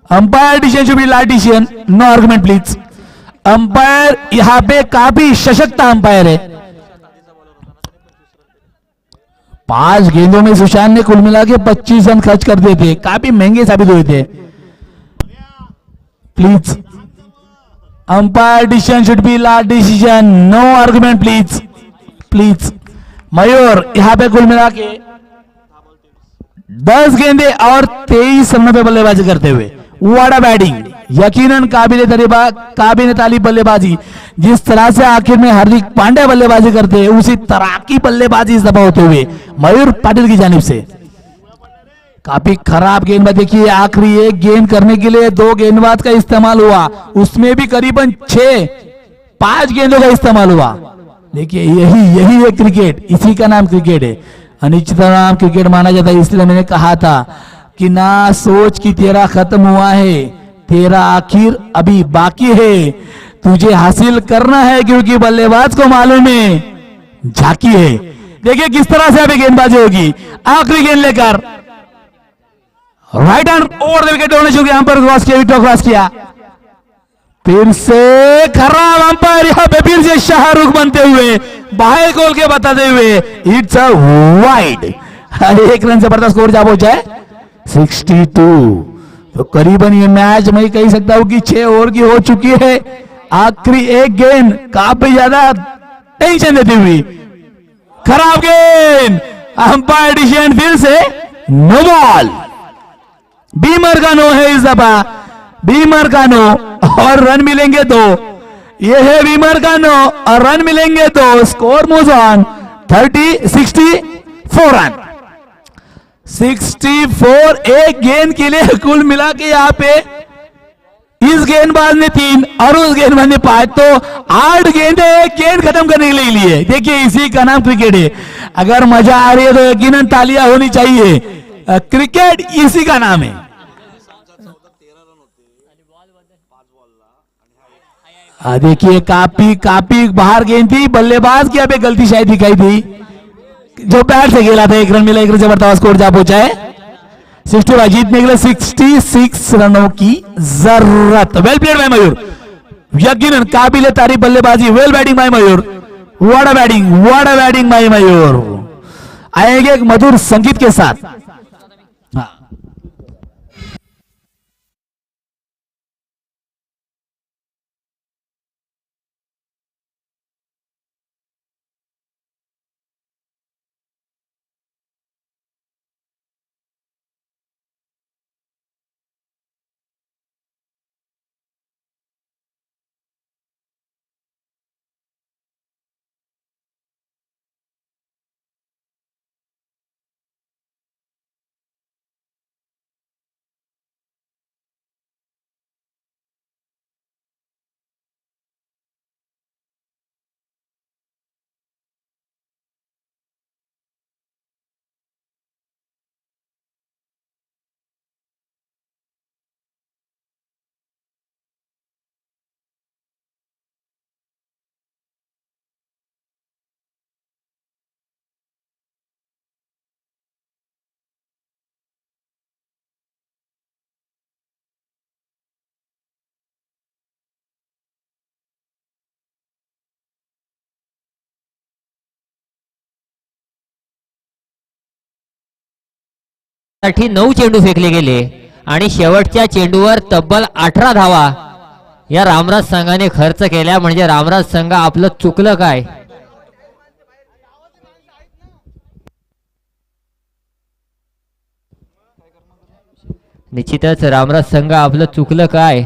Umpire decision should be last decision, no argument please. Umpire यहां पे काफी सशक्त अंपायर है। 5 गेंदों में सुशांत ने कुल मिला के 25 रन खर्च कर दिए थे, काफी महंगे साबित हुए थे। Please umpire decision should be last decision, no argument please please. Mayur यहां पे कुल मिला के 10 गेंदे और 23 रनों पे बल्लेबाजी करते हुए, व्हाट बैटिंग, यकीनन काबिल तारीफ बल्लेबाजी। जिस तरह से आखिर में हार्दिक पांड्या बल्लेबाजी करते हैं उसी तरह की बल्लेबाजी इस दफा होते हुए मयूर पाटिल की जानिब से। काफी खराब गेंदबाज, देखिए आखिरी एक गेंद करने के लिए 2 गेंदबाज का इस्तेमाल हुआ, उसमें भी करीबन 5 गेंदों का इस्तेमाल हुआ। देखिए यही है क्रिकेट, इसी का नाम क्रिकेट है। अनिश्चित नाम क्रिकेट माना जाता है, इसलिए मैंने कहा था कि ना सोच कि तेरा खत्म हुआ है, तेरा आखिर अभी बाकी है, तुझे हासिल करना है, क्योंकि बल्लेबाज को मालूम है झांकी है। देखिए किस तरह से अभी गेंदबाजी होगी, आखिरी गेंद लेकर right hand over the wicket, यहां पर क्रॉस किया, विकेट क्रॉस किया। फिर से खराब अंपायर, यहां पे फिर से शाहरुख बनते हुए बाहर खोल के बताते हुए इट्स अ वाइड। 1 रन से बढ़ता स्कोर जा पहुंचा है 62। तो करीबन ये मैच मैं कह सकता हूं कि 6 ओवर की हो चुकी है। आखिरी एक गेंद काफी ज्यादा टेंशन देती हुई, खराब गेंद, अंपायर डिसीजन फिर से नो बॉल। बीमर का नो है इस दफा, बीमर का नो, और रन मिलेंगे 2। ये है बीमर का नो और रन मिलेंगे 2, स्कोर मूव्स ऑन 64 रन। 64, एक गेंद के लिए कुल मिला के यहां पे इस गेंदबाज ने 3 और उस गेंदबाज ने 5, तो 8 गेंदे एक गेंद खत्म करने के लिए। देखिए इसी का नाम क्रिकेट है। अगर मजा आ रही है तो यकीनन तालियां होनी चाहिए, क्रिकेट इसी का नाम है। देखिए काफी बाहर गेंद थी, बल्लेबाज की अभी गलती शायद दिखाई थी, जो बैट से खेला था। 1 रन मिला, 1 रन से बढ़ता हुआ स्कोर जा पहुंचा है 60। जीतने के लिए 66 रनों की जरूरत। वेल प्लेड बाय मयूर, यकीनन काबिल तारीफ बल्लेबाजी, well batting by Mayur, what a batting by Mayur. आएंगे एक मधुर संगीत के साथ। साठी 9 चेंडू फेकले गेले आणि शेवटच्या चेंडूवर तब्बल 18 धावा या रामराज संघाने खर्च केल्या. म्हणजे रामराज संघ आपलं चुकलं काय, निश्चितच रामराज संघ आपलं चुकलं काय.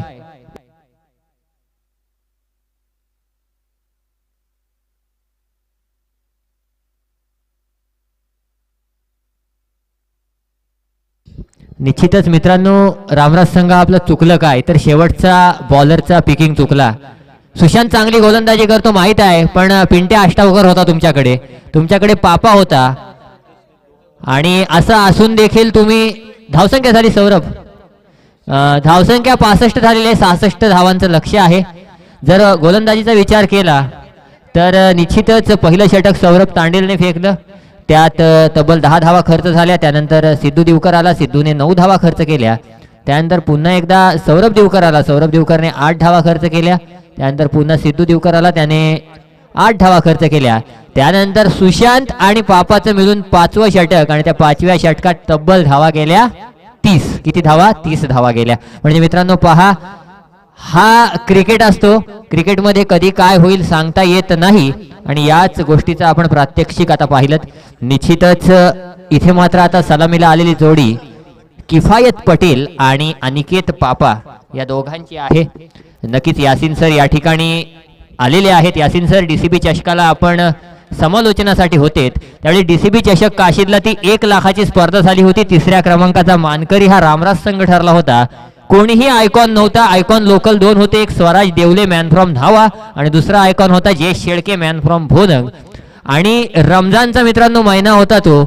निश्चितच मित्रांनो रामराज संघ आपलं चुकलं काय, तर शेवटचा बॉलरचा पिकिंग चुकला. सुशांत चांगली गोलंदाजी करतो माहित आहे, पण पिंट्या अष्टावकर होता तुमच्याकडे पापा होता. आणि असं असून देखील तुम्ही धावसंख्या झाली सौरभ, धावसंख्या 65 झालेली आहे. 66 धावांचं लक्ष्य आहे. जर गोलंदाजीचा विचार केला तर निश्चितच पहिलं षटक सौरभ तांडेलने फेकलं, त्यात तब्बल 10 धावा खर्च झाल्या. त्यानंतर सिद्धू दिवकर आला, सिद्धूने 9 धावा खर्च केल्या. त्यानंतर पुन्हा एकदा सौरभ दिवकर आला, सौरभ दिवकरने 8 धावा खर्च केल्या. त्यानंतर पुन्हा सिद्धू दिवकर आला, त्याने 8 धावा खर्च केल्या. त्यानंतर सुशांत आणि पापाचं मिळून 5वं षटक आणि त्या 5व्या षटकात तब्बल धावा गेल्या 30. किती धावा? 30 धावा गेल्या. म्हणजे मित्रांनो पहा, हा क्रिकेट असतो. क्रिकेटमध्ये कधी काय होईल सांगता येत नाही आणि याच गोष्टीचं आपण प्रात्यक्षिक आता पाहिलं. निश्चितच इथे मात्र आता सलामीला आलेली जोडी किफायत पटेल आणि अनिकेत पापा या दोघांची आहे. नक्कीच यासिन सर या ठिकाणी आलेले आहेत. यासिन सर डीसीबी चषकाला आपण समालोचनासाठी होते, त्यावेळी डीसीबी चषक काशीदला ती 1 लाखाची स्पर्धा झाली होती. 3ऱ्या क्रमांकाचा मानकरी हा रामराज संघ ठरला होता. कोणीही आयकॉन नव्हता. आयकॉन लोकल 2 होते, एक स्वराज देवले मॅन फ्रॉम धावा आणि दुसरा आयकॉन होता जयेश शेळके मॅन फ्रॉम भोनग. आणि रमजानचा मित्रांनो महिना होता तो,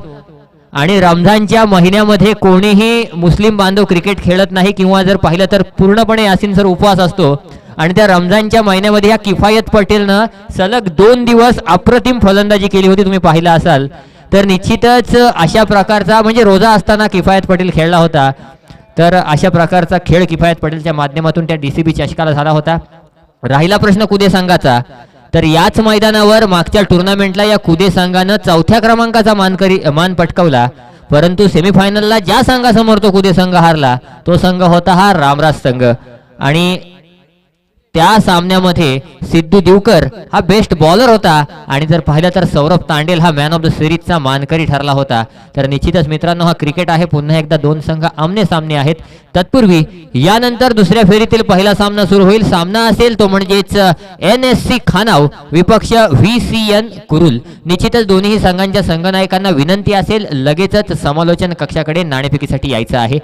आणि रमजानच्या महिन्यामध्ये कोणीही मुस्लिम बांधव क्रिकेट खेळत नाही, किंवा जर पाहिलं तर पूर्णपणे यासिन सर उपवास असतो. आणि त्या रमजानच्या महिन्यामध्ये ह्या किफायत पटेलनं सलग 2 दिवस अप्रतिम फलंदाजी केली होती. तुम्ही पाहिलं असाल तर निश्चितच अशा प्रकारचा म्हणजे रोजा असताना किफायत पटेल खेळला होता. तर अशा प्रकारचा खेळ किफायत पटेलच्या माध्यमातून त्या डीसीबी चषकाला झाला होता. राहिला प्रश्न कुदे संघाचा, तर याच मैदानावर मागच्या टुर्नामेंटला या कुदे संघानं 4थ्या क्रमांकाचा मान पटकावला, परंतु सेमीफायनलला ज्या संघासमोर तो कुदे संघ हारला तो संघ होता हा रामराज संघ. आणि त्या सामन्यामध्ये सिद्धू दिवकर हा बेस्ट बॉलर होता, आणि जर पाहिलं तर सौरभ तांडेल हा मॅन ऑफ द सिरीजचा मानकरी ठरला होता. तर निश्चितच मित्रांनो हा क्रिकेट आहे. पुन्हा एकदा 2 संघ आमने सामने आहेत. तत्पूर्वी यानंतर दुसऱ्या फेरीतील पहिला सामना सुरू होईल. सामना असेल तो म्हणजेच NSC खानाव विपक्ष VCN कुरुल. निश्चितच दोन्ही संघांच्या संघनायकांना विनंती असेल लगेचच समालोचन कक्षाकडे नाणेफेकीसाठी यायचं आहे.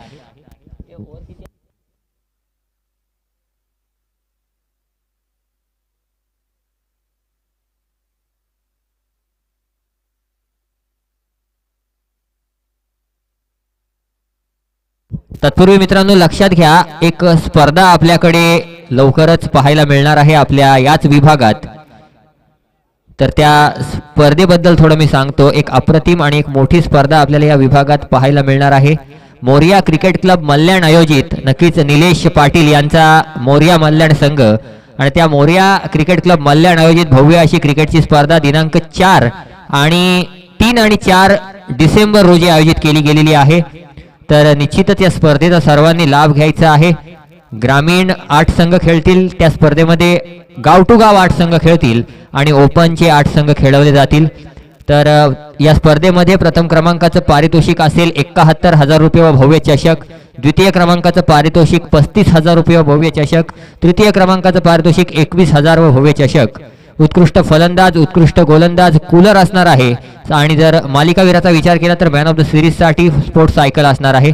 तत्पूर्वी मित्रांनो लक्षात घ्या, एक स्पर्धा आपल्याकडे लवकरच पाहायला मिळणार आहे आपल्या याच विभागात. तर त्या स्पर्धेबद्दल थोडं मी सांगतो. एक अप्रतिम आणि एक मोठी स्पर्धा आपल्याला या विभागात पाहायला मिळणार आहे. मोरिया क्रिकेट क्लब मल्याण आयोजित, नक्कीच निलेश पाटील यांचा मोरिया मल्याण संघ, आणि त्या मोरिया क्रिकेट क्लब मल्याण आयोजित भव्य अशी क्रिकेटची स्पर्धा दिनांक 4 आणि 3 आणि 4 डिसेंबर रोजी आयोजित केली गेलेली आहे. तर निश्चितच या स्पर्धेचा सर्वांनी लाभ घ्यायचा आहे. ग्रामीण 8 संघ खेळतील त्या स्पर्धेमध्ये, गाव टू गाव 8 संघ खेळतील आणि ओपनचे 8 संघ खेळवले जातील. तर या स्पर्धेमध्ये प्रथम क्रमांकाचं पारितोषिक असेल 71,000 रुपये व भव्य चषक. द्वितीय क्रमांकाचं पारितोषिक 35,000 रुपये व भव्य चषक. तृतीय क्रमांकाचं पारितोषिक 21,000 व भव्य चषक. उत्कृष्ट फलंदाज, उत्कृष्ट गोलंदाज कूलर असणार आहे. आणि जर मालिकावीराचा विचार केला तर मॅन ऑफ द सिरीजसाठी स्पोर्ट्स सायकल असणार आहे.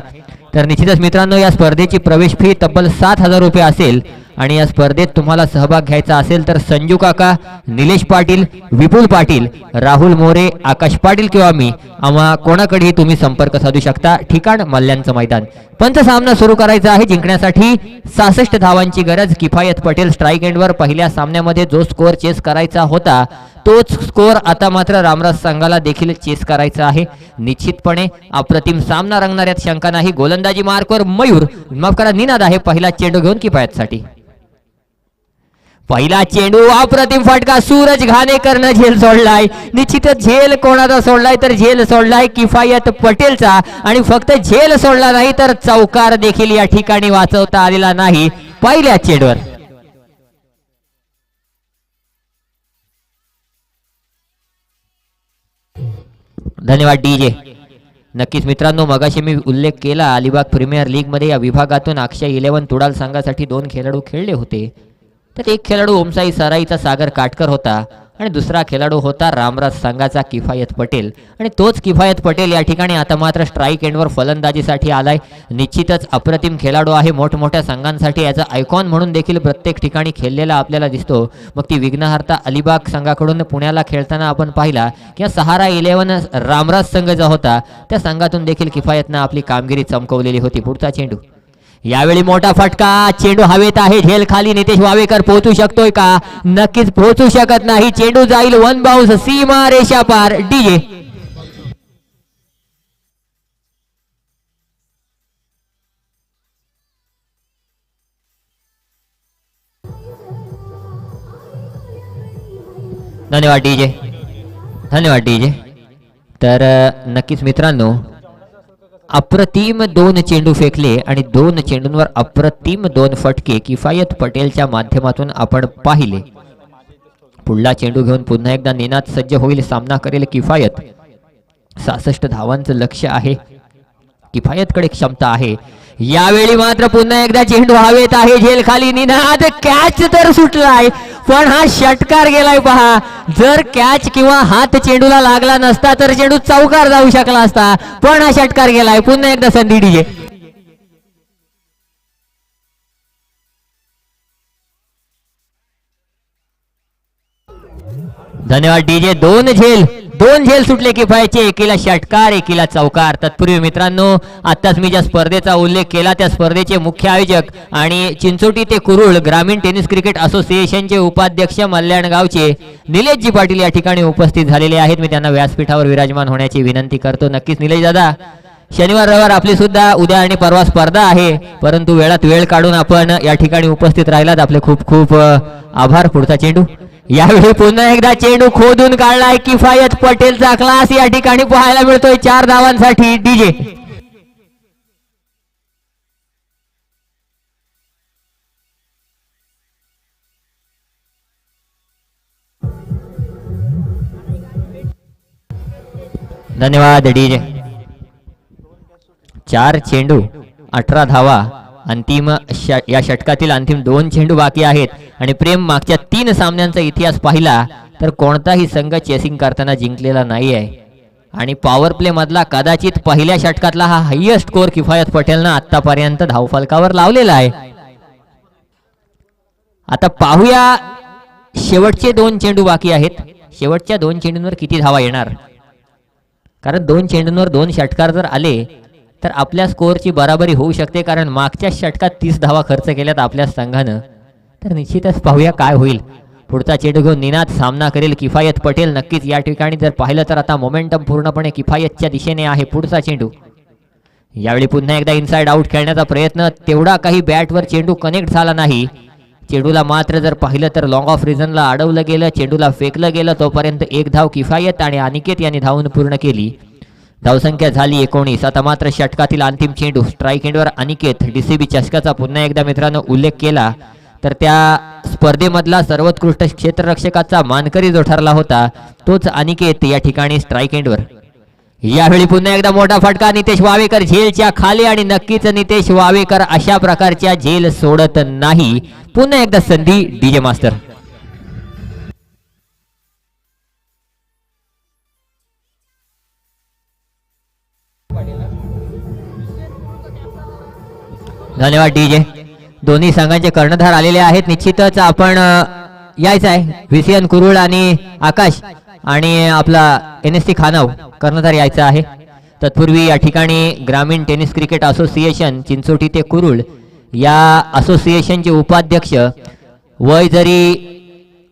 तर निश्चितच मित्रांनो या स्पर्धेची प्रवेश फी तब्बल 7,000 रुपये असेल. आणि या स्पर्धेत तुम्हाला सहभाग घ्यायचा असेल तर संजू काका, निलेश पाटील, विपुल पाटील, राहुल मोरे, आकाश पाटील किंवा मी आम्हा कोणाकडेही तुम्ही संपर्क साधू शकता. ठिकाण मल्ल्यांचं मैदान. पंच सामना सुरू करायचा आहे. जिंकण्यासाठी 66 धावांची गरज. किफायत पटेल स्ट्राईक एंडवर. पहिल्या सामन्यामध्ये जो स्कोअर चेस करायचा होता तोच स्कोअर आता मात्र रामराज संघाला देखील चेस करायचा आहे. निश्चितपणे अप्रतिम सामना रंगणाऱ्यात शंका नाही. गोलंदाजी मार्कवर मयूर, माफ करा निनाद आहे पहिला चेंडू घेऊन किफायतसाठी. पहिला चेंडू, अप्रतिम फटका. सूरज घाणेकरनं झेल सोडलाय. निश्चितच झेल कोणाचा सोडलाय तर झेल सोडलाय किफायत पटेलचा. आणि फक्त झेल सोडला नाही तर चौकार देखील या ठिकाणी वाचवता आलेला नाही पहिल्या चेंडूवर. धन्यवाद डीजे. नक्कीच मित्रांनो मगाशी मी उल्लेख केला, अलिबाग प्रीमियर लीग मध्ये या विभागातून अक्षय 11 तुडाल संघासाठी 2 खेळाडू खेळले होते. तर एक खेळाडू ओमसाई सराईचा सागर काटकर होता आणि दुसरा खेळाडू होता रामराज संघाचा किफायत पटेल. आणि तोच किफायत पटेल या ठिकाणी आता मात्र स्ट्राईक एंडवर फलंदाजीसाठी आलाय. निश्चितच अप्रतिम खेळाडू आहे. मोठमोठ्या संघांसाठी याचा आयकॉन म्हणून देखील प्रत्येक ठिकाणी खेळलेला आपल्याला दिसतो. मग ती विघ्नहर्ता अलिबाग संघाकडून पुण्याला खेळताना आपण पाहिला किंवा सहारा 11 रामराज संघ जो होता त्या संघातून देखील किफायतनं आपली कामगिरी चमकवलेली होती. पुढचा चेंडू, यावेळी मोठा फटका, चेंडू हवेत आहे, झेल खाली. नितेश वावेकर पोहोचू शकतोय का? नक्कीच पोहोचू शकत नाही. चेंडू जाईल वन बाउन्स, सीमा रेषा पार. डीजे धन्यवाद डीजे, धन्यवाद डीजे. तर नक्कीच मित्रांनो, अप्रतिम 2 चेंडू फेकले आणि 2 चेंडूंवर अप्रतिम 2 फटके किफायत पटेलच्या माध्यमातून आपण पाहिले. पुढला चेंडू घेऊन पुन्हा एकदा निनाद सज्ज होईल. सामना करेल किफायत. 66 धावांचं लक्ष्य आहे. किफायतकडे क्षमता आहे. यावेळी मात्र पुन्हा एकदा चेंडू हवेत आहे, झेल खाली. निनाद, कॅच तर सुटलाय पण हा षटकार गेलाय पहा. जर कॅच किंवा हात चेंडूला लागला नसता तर चेंडू चौकार जाऊ शकला असता, पण हा षटकार गेलाय. पुन्हा एकदा संधी डीजे. धन्यवाद डीजे. दोन झेल सुटले किफायतचे. एकीला षटकार, एकीला चौकार. तत्पूर्वी मित्रांनो, आत्ताच मी ज्या स्पर्धेचा उल्लेख केला त्या स्पर्धेचे मुख्य आयोजक आणि चिंचोटी ते कुरुळ ग्रामीण टेनिस क्रिकेट असोसिएशनचे उपाध्यक्ष मल्याणगावचे निलेशजी पाटील या ठिकाणी उपस्थित झालेले आहेत. मी त्यांना व्यासपीठावर विराजमान होण्याची विनंती करतो. नक्कीच निलेश दादा, शनिवार रविवार आपली सुद्धा उद्या आणि परवा स्पर्धा आहे, परंतु वेळात वेळ काढून आपण या ठिकाणी उपस्थित राहिलात. आपले खूप खूप आभार. पुढचा चेंडू, यावेळी पुन्हा एकदा चेंडू खोदून काढलाय. किफायत पटेलचा क्लास या ठिकाणी पाहायला मिळतोय. 4 धावांसाठी डीजे. धन्यवाद डीजे. 4 चेंडू 18 धावा. अंतिम या षटकातील अंतिम 2 चेंडू बाकी आहेत. आणि प्रेम, मागच्या 3 सामन्यांचा इतिहास पाहिला तर कोणताही संघ चेसिंग करताना जिंकलेला नाही आहे. आणि पॉवर प्ले मधला कदाचित पहिल्या षटकातला हा हायेस्ट स्कोर किफायत पटेलनं आतापर्यंत धावफलकावर लावलेला आहे. आता पाहूया शेवटचे 2 चेंडू बाकी आहेत. शेवटच्या 2 चेंडूंवर किती धावा येणार, कारण 2 चेंडूंवर 2 षटकार जर आले तर आपल्या स्कोअरची बराबरी होऊ शकते. कारण मागच्या षटकात 30 धावा खर्च केल्यात आपल्या संघानं. तर निश्चितच पाहूया काय होईल. पुढचा चेंडू घेऊन निनाद सामना करेल किफायत पटेल. नक्कीच या ठिकाणी जर पाहिलं तर आता मोमेंटम पूर्णपणे किफायतच्या दिशेने आहे. पुढचा चेंडू, यावेळी पुन्हा एकदा इनसाइड आउट खेळण्याचा प्रयत्न. तेवढा काही बॅटवर चेंडू कनेक्ट झाला नाही. चेंडूला मात्र जर पाहिलं तर लॉंग ऑफ रिझनला अडवलं गेलं, चेंडूला फेकलं गेलं. तोपर्यंत 1 धाव किफायत आणि अनिकेत यांनी धावून पूर्ण केली. धावसंख्या झाली 19. आता मात्र षटकातील अंतिम चेंडू, स्ट्राईक एंडवर अनिकेत. डीसीबी चषकाचा पुन्हा एकदा मित्रांनो उल्लेख केला तर त्या स्पर्धेमधला सर्वोत्कृष्ट क्षेत्ररक्षकाचा मानकरी जो ठरला होता तोच अनिकेत या ठिकाणी स्ट्राईक एंडवर. यावेळी पुन्हा एकदा मोठा फटका. नितेश वावेकर झेलच्या खाली. आणि नक्कीच नितेश वावेकर अशा प्रकारच्या झेल सोडत नाही. पुन्हा एकदा संधी डीजे मास्टर. धन्यवाद डीजे. दोन्ही संघांचे कर्णधार आलेले आहेत. निश्चितच आपण यायचं आहे. व्हीसीएन कुरुळ आणि आकाश आणि आपला NST खानाव कर्णधार यायचा आहे. तत्पूर्वी या ठिकाणी ग्रामीण टेनिस क्रिकेट असोसिएशन चिंचोटी ते कुरुळ या असोसिएशनचे उपाध्यक्ष, वय जरी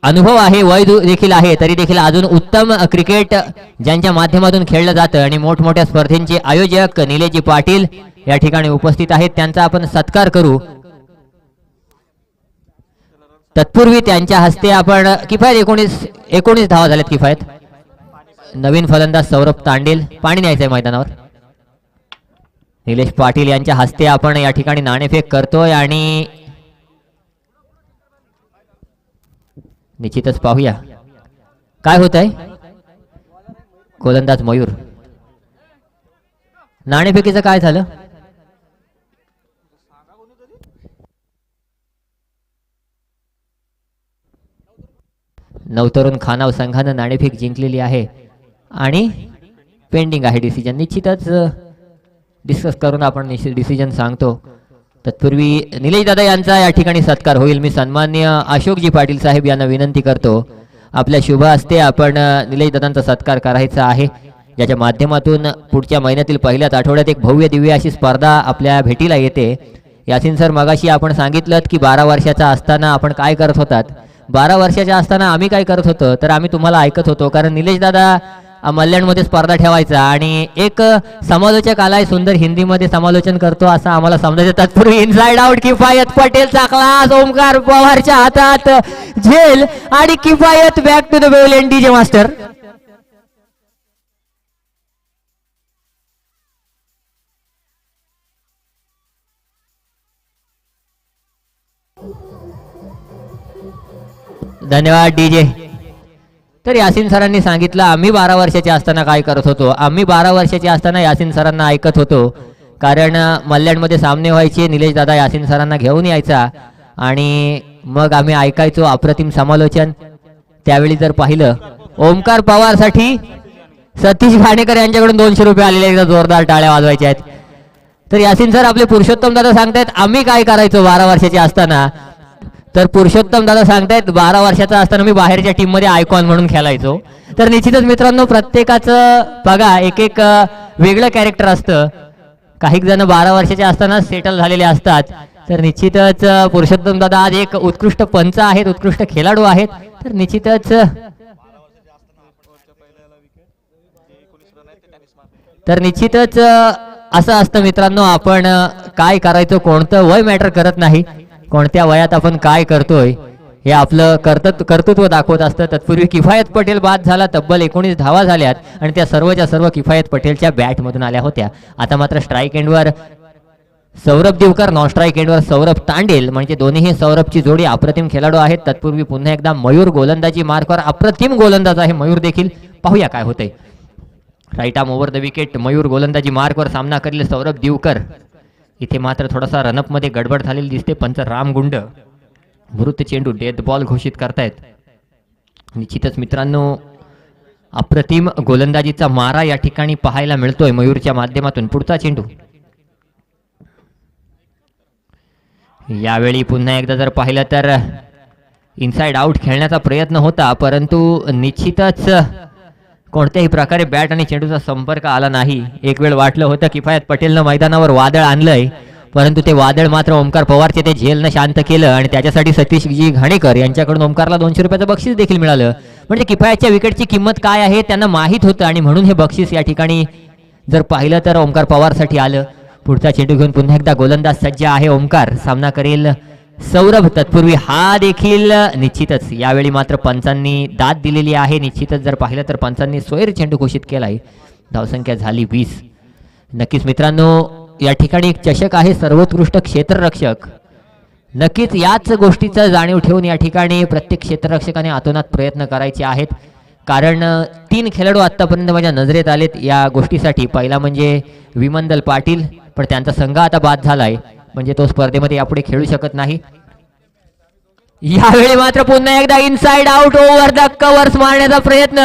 अनुभव आहे, वय देखील आहे, तरी देखील अजून उत्तम क्रिकेट ज्यांच्या माध्यमातून खेळलं जातं आणि मोठमोठ्या स्पर्धेंचे आयोजक निलेशजी पाटील या ठिकाणी उपस्थित आहेत. त्यांचा आपण सत्कार करू. तत्पूर्वी त्यांच्या हस्ते आपण किफायत 19 धावा झाल्यात किफायत. नवीन फलंदाज सौरभ तांडेल, पाणी न्यायचंय मैदानावर. निलेश पाटील यांच्या हस्ते आपण या ठिकाणी नाणेफेक करतोय आणि निश्चितच पाहूया काय होत आहे. गोलंदाज मयूर, नाणेफेकीचं काय झालं. नवतरुण खानाव संघानं नाणेफेक जिंकलेली आहे आणि पेंडिंग आहे डिसिजन. निश्चितच डिस्कस करून आपण डिसिजन सांगतो. तत्पूर्वी निलेश दादा यांचा या ठिकाणी सत्कार होईल. मी सन्मान्य अशोकजी पाटील साहेब यांना विनंती करतो, आपल्या शुभ हस्ते आपण निलेश दादांचा सत्कार करायचा आहे, ज्याच्या माध्यमातून पुढच्या महिन्यातील पहिल्याच आठवड्यात एक भव्य दिव्य अशी स्पर्धा आपल्या भेटीला येते. यासिन सर, मगाशी आपण सांगितलं की 12 वर्षाचा असताना आपण काय करत होतात. 12 वर्षाच्या असताना आम्ही काय करत होतो तर आम्ही तुम्हाला ऐकत होतो, कारण निलेश दादा मल्याणमध्ये स्पर्धा ठेवायचा आणि एक समालोचक आलाय सुंदर हिंदीमध्ये समालोचन करतो असं आम्हाला समजायचं. तत्पूर्वी इनसाइड आउट किफायत पटेलचा क्लास, ओमकार पवारच्या हातात झेल आणि किफायत बॅक टू द बेवलेन डीजे मास्टर. धन्यवाद डीजे. तर यासिन सरांनी सांगितलं आम्ही 12 वर्षाचे असताना काय करत होतो. आम्ही 12 वर्षाचे असताना यासिन सरांना ऐकत होतो, कारण मल्याणमध्ये सामने व्हायचे, निलेश दादा यासिन सरांना घेऊन यायचा आणि मग आम्ही ऐकायचो अप्रतिम समालोचन. त्यावेळी जर पाहिलं ओमकार पवारसाठी सतीश घाणेकर यांच्याकडून 200 रुपये आलेले, एकदा जोरदार टाळ्या वाजवायच्या आहेत. तर यासिन सर आपले पुरुषोत्तम दादा सांगतायत आम्ही काय करायचो 12 वर्षाचे असताना. तर पुरुषोत्तम दादा सांगतायत 12 वर्षाचा असताना मी बाहेरच्या टीम मध्ये आयकॉन म्हणून खेळायचो. तर निश्चितच मित्रांनो, प्रत्येकाचं बघा एक एक वेगळं कॅरेक्टर असतं. काही जण 12 वर्षाचे असताना सेटल झालेले असतात. तर निश्चितच पुरुषोत्तम दादा आज एक उत्कृष्ट पंच आहेत, उत्कृष्ट खेळाडू आहेत. तर निश्चितच असं असतं मित्रांनो, आपण काय करायचं कोणतं वय मॅटर करत नाही, कोणत्या वयात आपण काय करतोय हे आपलं कर्तृत्व दाखवत असतं. तत्पूर्वी किफायत पटेल बाद झाला, तब्बल 19 धावा झाल्यात आणि त्या सर्वच्या सर्व किफायत पटेलच्या बॅटमधून आल्या होत्या. आता मात्र स्ट्राईक एंडवर सौरभ दिवकर, नॉन स्ट्राईक एंडवर सौरभ तांडेल, म्हणजे दोन्ही सौरभची जोडी अप्रतिम खेळाडू आहेत. तत्पूर्वी पुन्हा एकदा मयूर गोलंदाजी मार्कवर, अप्रतिम गोलंदाज आहे मयूर देखील. पाहूया काय होतंय. Right arm over the wicket, Mayur गोलंदाजी मार्कवर सामना करेल सौरभ दिवकर. इथे मात्र थोडासा रनअप मध्ये गडबड झालेली दिसते. पंच राम गुंड मृत चेंडू डेथ बॉल घोषित करतायत. निश्चितच मित्रांनो, अप्रतिम गोलंदाजीचा मारा या ठिकाणी पाहायला मिळतोय मयूरच्या माध्यमातून. पुढचा चेंडू यावेळी पुन्हा एकदा जर पाहिलं तर इनसाइड आउट खेळण्याचा प्रयत्न होता, परंतु निश्चितच कोणत्याही प्रकारे बॅट आणि चेंडूचा संपर्क आला नाही. एक वेळ वाटलं होतं किफायत पटेलनं मैदानावर वादळ आणलंय, परंतु ते वादळ मात्र ओमकार पवारचे ते झेलनं शांत केलं आणि त्याच्यासाठी सतीशजी घाणेकर यांच्याकडून ओमकारला 200 रुपयाचं बक्षीस देखील मिळालं. म्हणजे किफायतच्या विकेटची किंमत काय आहे त्यांना माहीत होतं आणि म्हणून हे बक्षीस या ठिकाणी जर पाहिलं तर ओमकार पवारसाठी आलं. पुढचा चेंडू घेऊन पुन्हा एकदा गोलंदाज सज्ज आहे ओमकार, सामना करेल सौरभ. तत्पूर्वी हा देखील निश्चितच यावेळी मात्र पंचांनी दाद दिलेली आहे. निश्चितच जर पाहिलं तर पंचांनी सोयर चेंडू घोषित केलाय. धावसंख्या झाली 20. नक्कीच मित्रांनो, या ठिकाणी एक चषक आहे सर्वोत्कृष्ट क्षेत्ररक्षक. नक्कीच याच गोष्टीचा जाणीव ठेवून या ठिकाणी प्रत्येक क्षेत्ररक्षकाने आतोनात प्रयत्न करायचे आहेत, कारण 3 खेळाडू आतापर्यंत माझ्या नजरेत आलेत या गोष्टीसाठी. पहिला म्हणजे विमंदल पाटील, पण त्यांचा संघ आता बाद झालाय, म्हणजे तो स्पर्धेमध्ये यापुढे खेळू शकत नाही. यावेळी मात्र पुन्हा एकदा inside out over the covers मारण्याचा प्रयत्न,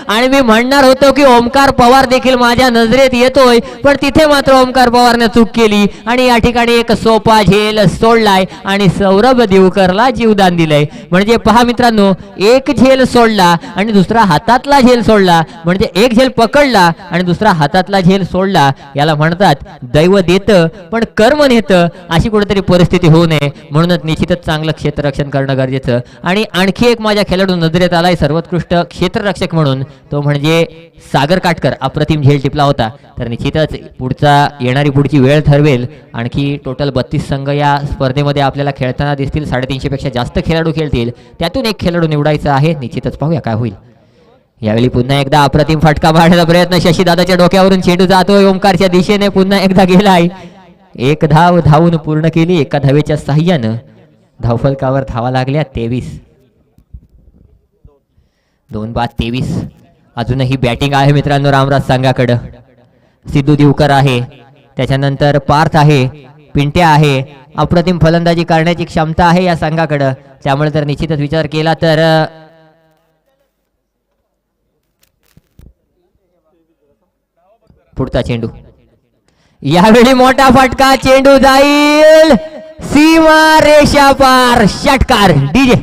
आणि मी म्हणणार होतो की ओमकार पवार देखील माझ्या नजरेत येतोय, पण तिथे मात्र ओमकार पवारने चूक केली आणि या ठिकाणी एक सोपा झेल सोडलाय आणि सौरभ दिवकरला जीवदान दिलंय. म्हणजे पहा मित्रांनो, एक झेल सोडला आणि दुसरा हातातला झेल सोडला, म्हणजे एक झेल पकडला आणि दुसरा हातातला झेल सोडला. याला म्हणतात दैव देतं पण कर्म नेतं, अशी कुठेतरी परिस्थिती होऊ नये. म्हणूनच निश्चितच चांगलं क्षेत्ररक्षण करणं गरजेचं. आणि आणखी एक माझ्या खेळाडू नजरेत आलाय सर्वोत्कृष्ट क्षेत्ररक्षक म्हणून, तो म्हणजे सागर काटकर. अप्रतिम झेल टिपला होता. तर निश्चितच पुढची वेळ ठरवेल. आणखी टोटल 32 संघ या स्पर्धेमध्ये आपल्याला खेळताना दिसतील. 350 पेक्षा जास्त खेळाडू खेळतील, त्यातून एक खेळाडू निवडायचा आहे. निश्चितच पाहूया काय होईल. यावेळी पुन्हा एकदा अप्रतिम फटका मारण्याचा प्रयत्न, शशी दादाच्या डोक्यावरून चेंडू जातोय ओमकारच्या दिशेने, पुन्हा एकदा गेलाय. एक धाव धावून पूर्ण केली एका धावेच्या साह्यानं. धावफलकावर धावा लागल्या 23. 2 बाद 23. अजूनही बॅटिंग आहे मित्रांनो रामराज संघाकडं. सिद्धू दिवकर आहे, त्याच्यानंतर पार्थ आहे, पिंट्या आहे. अप्रतिम फलंदाजी करण्याची क्षमता आहे या संघाकडं. त्यामुळे जर निश्चितच विचार केला तर पुढचा चेंडू, यावेळी मोठा फटका, चेंडू जाईल सीमा रेषा पार, षटकार. डीजे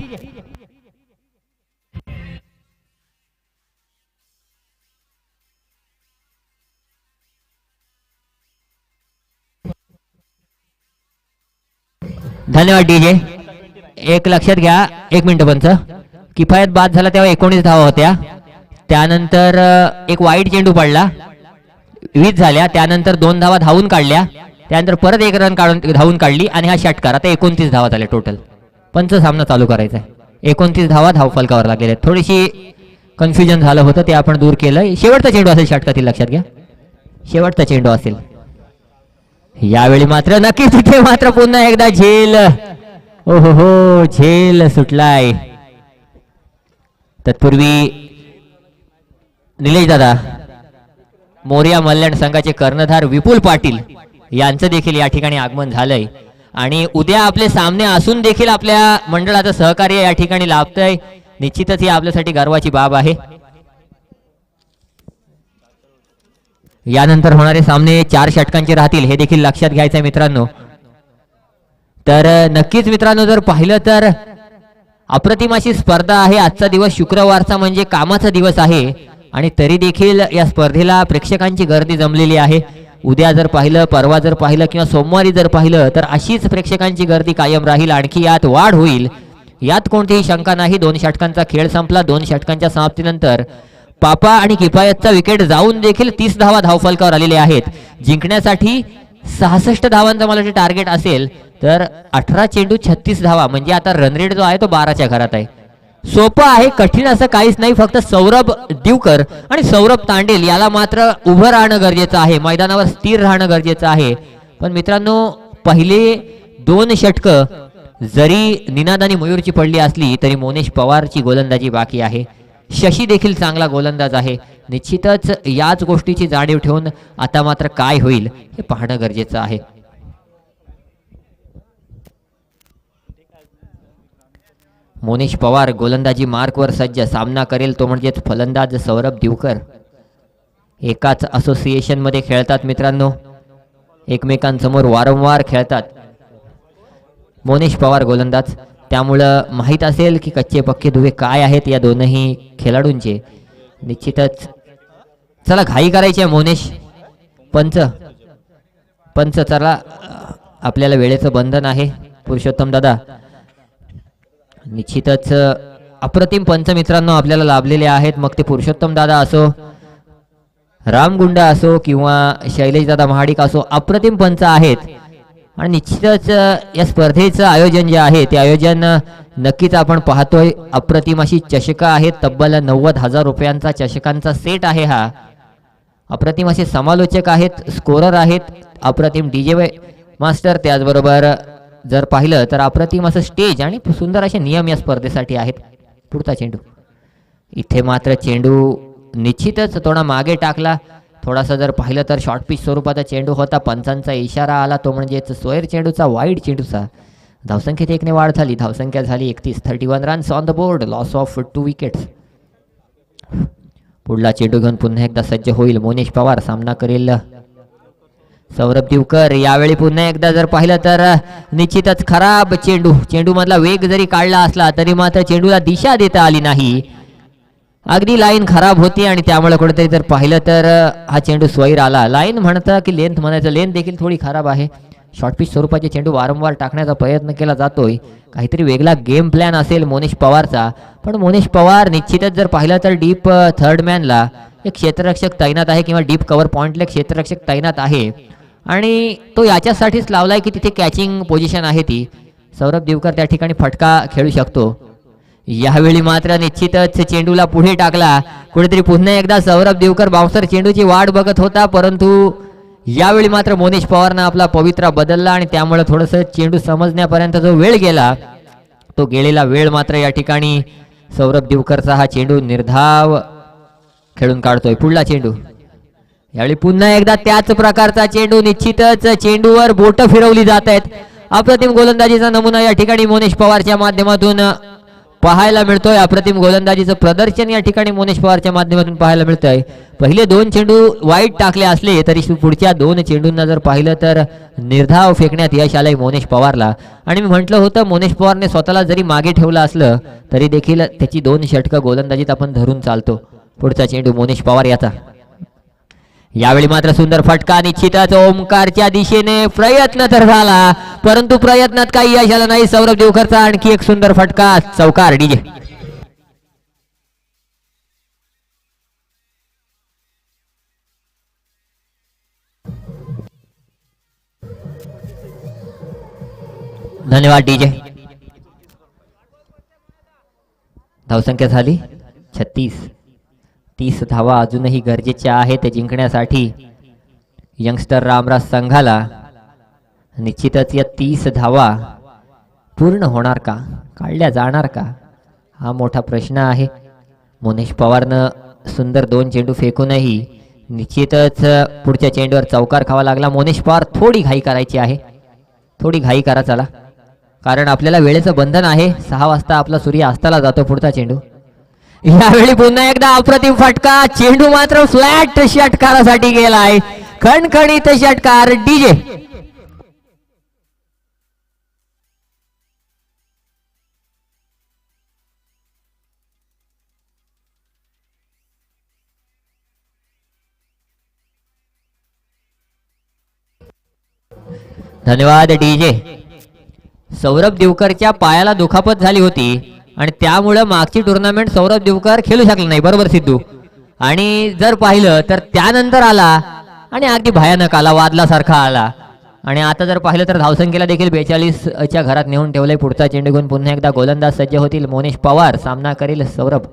धन्यवाद डीजे. एक लक्षात घ्या, 1 मिनिट पंच. किफायत बाद झाला तेव्हा 19 धावा होत्या, त्यानंतर एक वाईट चेंडू पडला, 20 झाल्या, त्यानंतर 2 धावा धावून काढल्या, त्यानंतर परत 1 रन काढून धावून काढली आणि हा षटकार. आता 29 धावा झाल्या टोटल. पंच सामना चालू करायचा आहे. 29 धावा धावफलकावर लागलेल्या आहेत. थोडीशी कन्फ्युजन झालं होतं, ते आपण दूर केलं. शेवटचा चेंडू असेल षटकातील, लक्षात घ्या, शेवटचा चेंडू असेल. यावेळी मात्र नक्कीच तिथे मात्र पुन्हा एकदा झेल. ओहो हो, झेल सुटलाय. तत्पूर्वी निलेश दादा, मोरया मल्याण संघाचे कर्णधार विपुल पाटील यांचं देखील या ठिकाणी आगमन झालंय. आणि उद्या आपले सामने असून देखील आपल्या मंडळाचं सहकार्य या ठिकाणी लाभतंय. निश्चितच ही आपल्यासाठी गर्वाची बाब आहे. यानंतर होणारे सामने 4 षटकांचे राहतील, हे देखील लक्षात घ्यायचं मित्रांनो. तर नक्कीच मित्रांनो, जर पाहिलं तर अप्रतिम अशी स्पर्धा आहे. आजचा दिवस शुक्रवारचा म्हणजे कामाचा दिवस आहे आणि तरी देखील या स्पर्धेला प्रेक्षकांची गर्दी जमलेली आहे. उद्या जर पाहिलं, परवा जर पाहिलं किंवा सोमवारी जर पाहिलं तर अशीच प्रेक्षकांची गर्दी कायम राहील. आणखी यात वाढ होईल, यात कोणतीही शंका नाही. 2 षटकांचा खेळ संपला. 2 षटकांच्या समाप्तीनंतर पापा आणि किफायतचा विकेट जाऊन देखील 30 धावा धावफलकावर आलेले आहेत. जिंकण्यासाठी 66 धावांचा मला वाटतं टार्गेट असेल, तर 18 चेंडू 36 धावा, म्हणजे आता रन रेट जो आहे तो 12च्या घरात आहे. सोपं आहे, कठीण असं काहीच नाही. फक्त सौरभ दिवकर आणि सौरभ तांडेल याला मात्र उभं राहणं गरजेचं आहे, मैदानावर स्थिर राहणं गरजेचं आहे. पण मित्रांनो, पहिले 2 षटकं जरी निनाद आणि मयूरची पडली असली तरी मोनेश पवारची गोलंदाजी बाकी आहे. शशी देखील चांगला गोलंदाज आहे. निश्चितच याच गोष्टीची जाणीव ठेवून आता मात्र काय होईल हे पाहणं गरजेचं आहे. मोनेश पवार गोलंदाजी मार्कवर सज्ज. सामना करेल तो म्हणजेच फलंदाज सौरभ दिवकर. एकाच असोसिएशन मध्ये खेळतात मित्रांनो, एकमेकांसमोर वारंवार खेळतात. मोनेश पवार गोलंदाज, त्यामुळं माहीत असेल की कच्चे पक्के दुवे काय आहेत या दोनही खेळाडूंचे. निश्चितच चला, घाई करायची आहे मोनेश. पंच चला, आपल्याला वेळेचं बंधन आहे. पुरुषोत्तम दादा, निश्चितच अप्रतिम पंच मित्रांनो आपल्याला लाभलेले आहेत. मग ते पुरुषोत्तम दादा असो, रामगुंडा असो किंवा शैलेश दादा महाडिक असो, अप्रतिम पंच आहेत. आणि निश्चितच या स्पर्धेचं आयोजन जे आहे ते आयोजन नक्कीच आपण पाहतोय. अप्रतिम अशी चषकं आहेत, तब्बल 90,000 रुपयांचा चषकांचा सेट आहे हा. अप्रतिम असे समालोचक आहेत, स्कोरर आहेत, अप्रतिम डीजे मास्टर, त्याचबरोबर जर पाहिलं तर अप्रतिम असं स्टेज आणि सुंदर असे नियम या स्पर्धेसाठी आहेत. पुढचा चेंडू, इथे मात्र चेंडू निश्चितच थोडा मागे टाकला. थोडासा जर पाहिलं तर शॉर्ट पिच स्वरूपाचा चेंडू होता. पंचांचा इशारा आला, तो म्हणजेच सोयर चेंडूचा, वाईड चेंडूचा. धावसंख्येत 1 ने वाढ झाली. धावसंख्या झाली 31. 31 runs on the board, loss of 2 wickets. पुढला चेंडू घेऊन पुन्हा एकदा सज्ज होईल मोनेश पवार. सामना करेल सौरभ दिवकर. यावेळी पुन्हा एकदा जर पाहिलं तर निश्चितच खराब चेंडू मधला वेग जरी काढला असला तरी मात्र चेंडूला दिशा देता आली नाही. अगदी लाईन खराब होती आणि त्यामुळे कुठेतरी जर पाहिलं तर हा चेंडू स्वैर आला. लाईन म्हणता की लेंथ म्हणायचं, लेंथ देखील थोडी खराब आहे. शॉर्ट पिच स्वरूपाचे चेंडू वारंवार टाकण्याचा प्रयत्न केला जातोय. काहीतरी वेगळा गेम प्लॅन असेल मोनेश पवारचा. पण मोनेश पवार निश्चितच जर पाहिलं तर डीप थर्ड मॅनला एक क्षेत्ररक्षक तैनात आहे किंवा डीप कव्हर पॉइंटला क्षेत्ररक्षक तैनात आहे आणि तो याच्यासाठीच लावलाय की तिथे कॅचिंग पोझिशन आहे ती. सौरभ दिवकर त्या ठिकाणी फटका खेळू शकतो. यावेळी मात्र निश्चितच चेंडूला पुढे टाकला. कुठेतरी पुन्हा एकदा सौरभ दिवकर बाउन्सर चेंडूची वाट बघत होता, परंतु यावेळी मात्र मोनेश पवारनं आपला पवित्रा बदलला आणि त्यामुळे थोडंसं चेंडू समजण्यापर्यंत जो वेळ गेला तो गेलेला वेळ मात्र या ठिकाणी सौरभ दिवकरचा हा चेंडू निर्धाव खेळून काढतोय. पुढला चेंडू, यावेळी पुन्हा एकदा त्याच प्रकारचा चेंडू. निश्चितच चेंडूवर बोट फिरवली जात आहेत. अप्रतिम गोलंदाजीचा नमुना या ठिकाणी मोनेश पवारच्या माध्यमातून पाहायला मिळतोय. अप्रतिम गोलंदाजीचं प्रदर्शन या ठिकाणी मोनेश पवारच्या माध्यमातून पाहायला मिळतंय. पहिले 2 चेंडू वाईट टाकले असले तरी पुढच्या 2 चेंडूंना जर पाहिलं तर निर्धाव फेकण्यात यश आलंय मोनेश पवारला. आणि मी म्हटलं होतं मोनेश पवारने स्वतःला जरी मागे ठेवलं असलं तरी देखील त्याची 2 षटकं गोलंदाजीत आपण धरून चालतो. पुढचा चेंडू मोनेश पवार याचा. यावेळी मात्र सुंदर फटका निश्चितच ओमकारच्या दिशेने प्रयत्न तर झाला परंतु प्रयत्नात काही यश आलं नाही. सौरभ देवकरचा आणखी एक सुंदर फटका चौकार. डीजे धन्यवाद. डीजे धावसंख्या झाली 36. 30 धावा अजूनही गरजेच्या आहेत जिंकण्यासाठी यंगस्टर रामराज संघाला. निश्चितच या 30 धावा पूर्ण होणार का, काढल्या जाणार का, हा मोठा प्रश्न आहे. मोनेश पवारनं सुंदर 2 चेंडू फेकूनही निश्चितच पुढच्या चेंडूवर चौकार खावा लागला. मोनेश पवार थोडी घाई करायची आहे, थोडी घाई करा चला, कारण आपल्याला वेळेचं बंधन आहे. 6 वाजता आपला सूर्य अस्ताला जातो. पुढचा चेंडू. यावेळी पुन्हा एकदा अप्रतिम फटका. चेंडू मात्र फ्लॅट षटकारासाठी गेलाय. खणखणीत षटकार. डीजे धन्यवाद. डीजे सौरभ देवकरच्या पायाला दुखापत झाली होती आणि त्यामुळे मागची टुर्नामेंट सौरभ देवकर खेळू शकला नाही. बरोबर सिद्धू. आणि जर पाहिलं तर त्यानंतर आला आणि अगदी भयानक आला, वादलासारखा आला. आणि आता जर पाहिलं तर धावसंख्येला देखील 42च्या घरात नेऊन ठेवलंय. पुढचा चेंडू घेऊन पुन्हा एकदा गोलंदाज सज्ज होतील. मोनेश पवार सामना करेल सौरभ.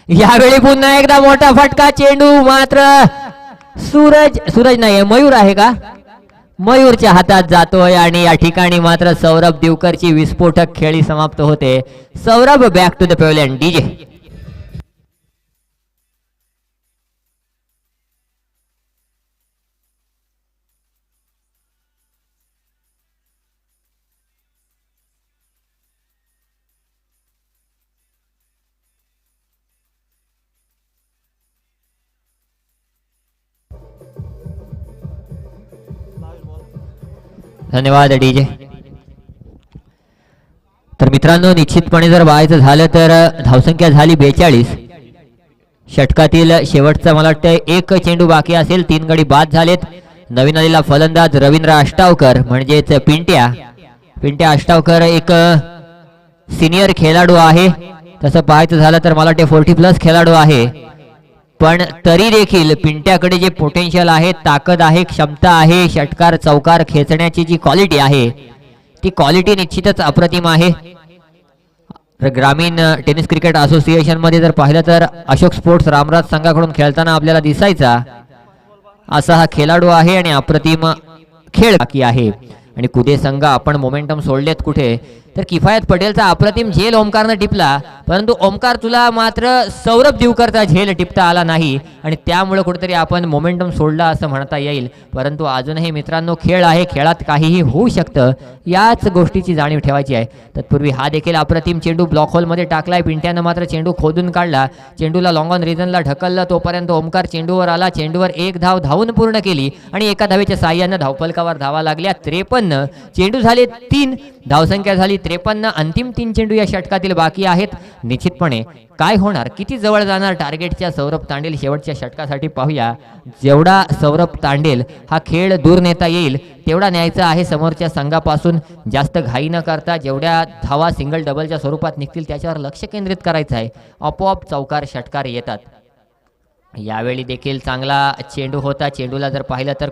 यावेळी पुन्हा एकदा मोठा फटका. चेंडू मात्र सूरज नाही, मयूर आहे का, मयूरच्या हातात जातोय आणि या ठिकाणी मात्र सौरभ देवकरची विस्फोटक खेळी समाप्त होते. Saurabh back to the pavilion. DJ धन्यवाद. डीजे तर मित्रांनो निश्चितपणे जर बघायचं झालं तर धावसंख्या झाली 42. षटकातील शेवटचा मला वाटतं 1 चेंडू बाकी असेल. 3 गडी बाद झालेत. नवीन आलेला फलंदाज रवींद्र अष्टावकर म्हणजेच पिंट्या अष्टावकर एक सिनियर खेळाडू आहे. तसं पाहायचं झालं तर मला वाटते 40+ खेळाडू आहे. पण तरी देखील पिंट्याकडे जे पोटेन्शियल आहे, ताकद आहे, क्षमता आहे, षटकार चौकार खेचण्याची जी क्वालिटी आहे ती क्वालिटी निश्चितच अप्रतिम आहे. ग्रामीण टेनिस क्रिकेट असोसिएशन मध्ये जर पाहिलं तर अशोक स्पोर्ट्स रामराज संघाकडून खेळताना आपल्याला दिसायचा असा हा खेळाडू आहे आणि अप्रतिम खेळ बाकी आहे. आणि कुदे संघ आपण मोमेंटम सोडलेत कुठे तर किफायत पटेलचा अप्रतिम झेल ओमकारनं टिपला, परंतु ओमकार तुला मात्र सौरभ देवकरचा झेल टिपता आला नाही आणि त्यामुळे कुठेतरी आपण मोमेंटम सोडला असं म्हणता येईल. परंतु अजूनही मित्रांनो खेळ आहे, खेळात काहीही होऊ शकतं, याच गोष्टीची जाणीव ठेवायची आहे. तत्पूर्वी हा देखील अप्रतिम चेंडू ब्लॉक होलमध्ये टाकलाय. पिंट्यानं मात्र चेंडू खोदून काढला, चेंडूला लॉंग ऑन रिजनला ढकललं. तोपर्यंत ओमकार चेंडूवर आला, चेंडूवर 1 धाव धावून पूर्ण केली आणि एका धावेच्या साह्यानं धावफलकावर धावा लागल्या 53. चेंडू झाले 3, धावसंख्या झाली 53. अंतिम 3 चेंडू या षटकातील बाकी आहेत. निश्चितपणे काय होणार, किती जवळ जाणार टार्गेटच्या सौरभ तांडेल शेवटच्या षटकासाठी पाहूया. जेवढा सौरभ तांडेल हा खेळ दूर नेता येईल तेवढा न्यायचा आहे समोरच्या संघापासून. जास्त घाई न करता जेवढ्या धावा सिंगल डबलच्या स्वरूपात निघतील त्याच्यावर लक्ष केंद्रित करायचं आहे. आपोआप चौकार षटकार येतात. यावेळी देखील चांगला चेंडू होता. चेंडूला जर पाहिलं तर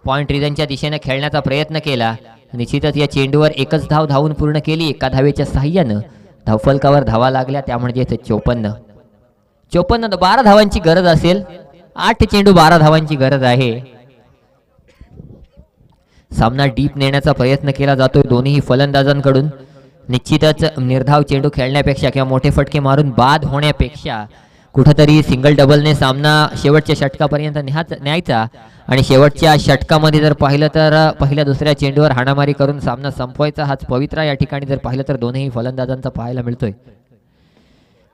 पॉइंट रिजनच्या दिशेने खेळण्याचा प्रयत्न केला. निश्चितच या चेंडूवर 1च धाव धावून पूर्ण केली. एका धावेच्या साह्यानं धावफलकावर धावा लागल्या, त्यामुळे येथे 54 12 धावांची गरज असेल. 8 चेंडू 12 धावांची गरज आहे. सामना डीप नेण्याचा प्रयत्न केला जातोय दोन्ही फलंदाजांकडून. निश्चितच निर्धाव चेंडू खेळण्यापेक्षा किंवा मोठे फटके मारून बाद होण्यापेक्षा कुठंतरी सिंगल डबलने सामना शेवटच्या षटकापर्यंत न्यायचा आणि शेवटच्या षटकामध्ये जर पाहिलं तर पहिल्या दुसऱ्या चेंडूवर हाणामारी करून सामना संपवायचा हाच पवित्रा या ठिकाणी जर पाहिलं तर दोनही फलंदाजांचा पाहायला मिळतोय.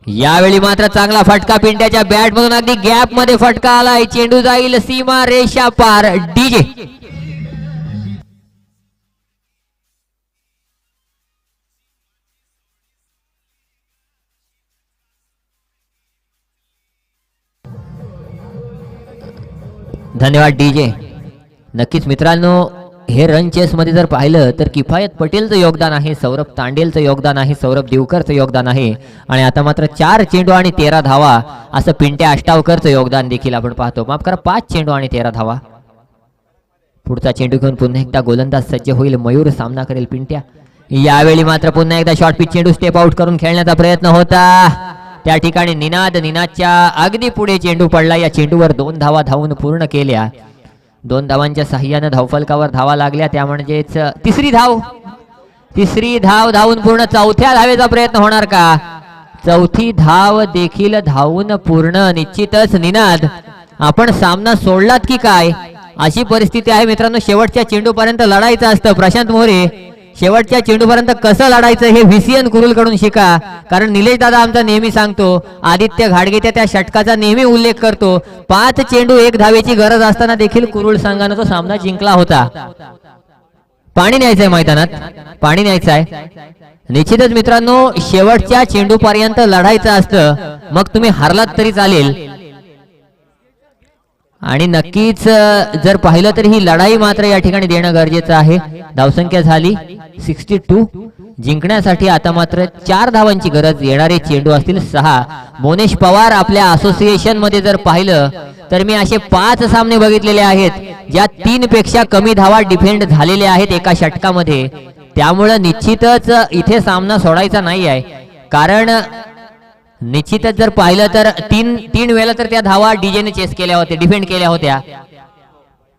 यावेळी मात्र चांगला फटका पिंट्याच्या बॅट मधून अगदी गॅप मध्ये फटका आलाय. चेंडू जाईल सीमा रेषा पार. डीजे धन्यवाद डीजे. नक्कीच मित्रांनो हे रन चेस मध्ये जर पाहिलं तर किफायत पटेलचं योगदान आहे, सौरभ तांडेलचं योगदान आहे, सौरभ दिवकरचं योगदान आहे आणि आता मात्र 4 चेंडू आणि 13 धावा असं पिंट्या अष्टावकरचं योगदान देखील आपण पाहतो. माफ करा 5 चेंडू आणि 13 धावा. पुढचा चेंडू घेऊन पुन्हा एकदा गोलंदाज सज्ज होईल. मयूर सामना करेल पिंट्या. यावेळी मात्र पुन्हा एकदा शॉर्ट पिच चेंडू स्टेप आउट करून खेळण्याचा प्रयत्न होता. त्या ठिकाणी निनादच्या अगदी पुढे चेंडू पडला. या चेंडूवर 2 धावा धावून पूर्ण केल्या. 2 धावांच्या साह्यानं धावफलकावर धावा लागल्या. त्या म्हणजेच तिसरी धाव धावून पूर्ण. चौथ्या धावेचा प्रयत्न होणार का? चौथी धाव देखील धावून पूर्ण. निश्चितच निनाद आपण सामना सोडलात की काय अशी परिस्थिती आहे मित्रांनो. शेवटच्या चेंडूपर्यंत लढायचं असतं. प्रशांत मोरे शेवटच्या चेंडूपर्यंत कसं लढायचं हे व्हीसीएन कुरुल कडून शिका. कारण निलेश दादा आमचा नेहमी सांगतो, आदित्य घाडगेच्या त्या षटकाचा नेहमी उल्लेख करतो. 5 चेंडू 1 धावेची गरज असताना देखील कुरुल संघाने तो सामना जिंकला होता. पाणी न्यायचंय मैदानात, पाणी न्यायचंय. निश्चितच मित्रांनो शेवटच्या चेंडू पर्यंत लढायचं असतं. मग तुम्ही हारलात तरी चालेल. आणि नक्कीच जर पाहिलं तर ही लढाई मात्र या ठिकाणी देणं गरजेचं आहे. धावसंख्या झाली 62. जिंकण्यासाठी आता मात्र 4 धावांची गरज. येणारे चेंडू असतील 6. मोनेश पवार आपल्या असोसिएशन मध्ये जर पाहिलं तर मी असे 5 सामने बघितलेले आहेत ज्यात 3 पेक्षा कमी धावा डिफेंड झालेल्या आहेत एका षटकामध्ये. त्यामुळे निश्चितच इथे सामना सोडायचा नाही आहे. कारण निश्चितच जर पाहिलं तर तीन वेळेला तर त्या धावा डीजेने चेस केल्या होत्या, डिफेंड केल्या होत्या.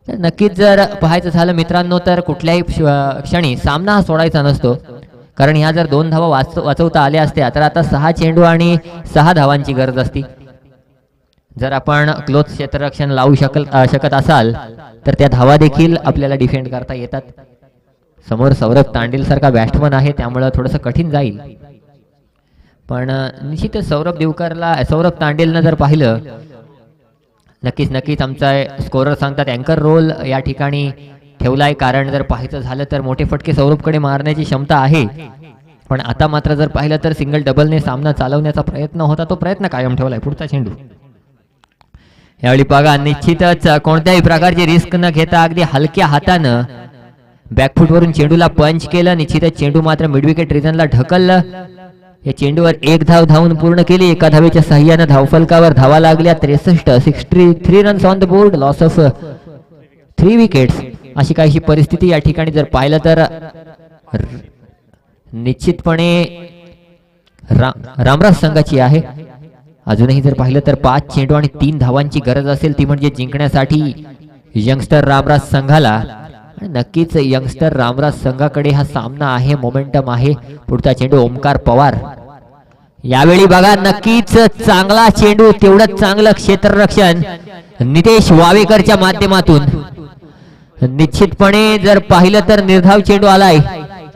तर नक्कीच जर पाहायचं झालं मित्रांनो तर कुठल्याही क्षणी सामना हा सोडायचा नसतो. कारण ह्या जर 2 धावा वाचवता आल्या असत्या तर आता 6 चेंडू आणि 6 धावांची गरज असती. जर आपण क्लोज क्षेत्ररक्षण लावू शकत असाल तर त्या धावा देखील आपल्याला डिफेंड करता येतात. समोर सौरभ तांडेल सारखा बॅट्समन आहे त्यामुळे थोडंसं कठीण जाईल. पण निश्चितच सौरभ तांडेलनं जर पाहिलं नक्कीच आमचा स्कोरर सांगतात अँकर रोल या ठिकाणी ठेवलाय. कारण जर पाहायचं झालं तर मोठे फटके सौरभकडे मारण्याची क्षमता आहे. पण आता मात्र जर पाहिलं तर सिंगल डबलने सामना चालवण्याचा प्रयत्न होता, तो प्रयत्न कायम ठेवलाय. पुढचा चेंडू यावेळी बघा निश्चितच कोणत्याही प्रकारची रिस्क न घेता अगदी हलक्या हातानं बॅकफुटवरून चेंडूला पंच केलं. निश्चितच चेंडू मात्र मिडविकेट रिजनला ढकललं. या चेंडूवर 1 धाव धावून पूर्ण केली. एका धावेच्या साह्यानं धावफलकावर धावा लागल्या. 63 runs on the board, loss of 3 wickets अशी काहीशी परिस्थिती या ठिकाणी जर पाहिलं तर निश्चितपणे रामराज संघाची आहे. अजूनही जर पाहिलं तर 5 चेंडू आणि 3 धावांची गरज असेल ती म्हणजे जिंकण्यासाठी यंगस्टर रामराज संघाला. नक्कीच यंगस्टर रामराज संघाकडे हा सामना आहे, मोमेंटम आहे. पुढचा चेंडू ओमकार पवार. यावेळी बघा नक्कीच चांगला चेंडू, तेवढंच चांगलं क्षेत्ररक्षण नितेश वावेकरच्या माध्यमातून. निश्चितपणे जर पाहिलं तर निर्धाव चेंडू आलाय.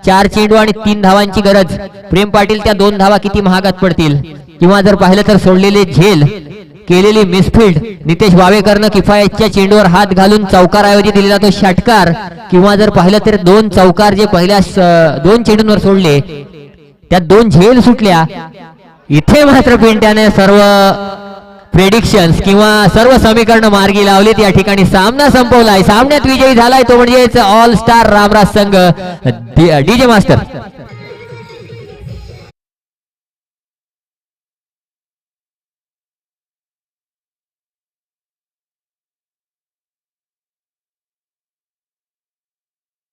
4 चेंडू आणि 3 धावांची गरज. प्रेम पाटील त्या 2 धावा किती महागात पडतील. किंवा जर पाहिलं तर सोडलेले झेल, केलेली मिसफिल्ड. नितेश वावेकरनं किफायतच्या चेंडूवर हात घालून चौकाराऐवजी दिलेला तो षटकार. किंवा जर पाहिलं तर 2 चौकार जे पहिल्या 2 चेंडूंवर सोडले त्यात 2 झेल सुटल्या. इथे मात्र पिंट्याने सर्व प्रेडिक्शन्स किंवा सर्व समीकरण मार्गी लावलीत. या ठिकाणी सामना संपवलाय. सामन्यात विजयी झालाय तो म्हणजेच ऑल स्टार रामराज संघ. DJ master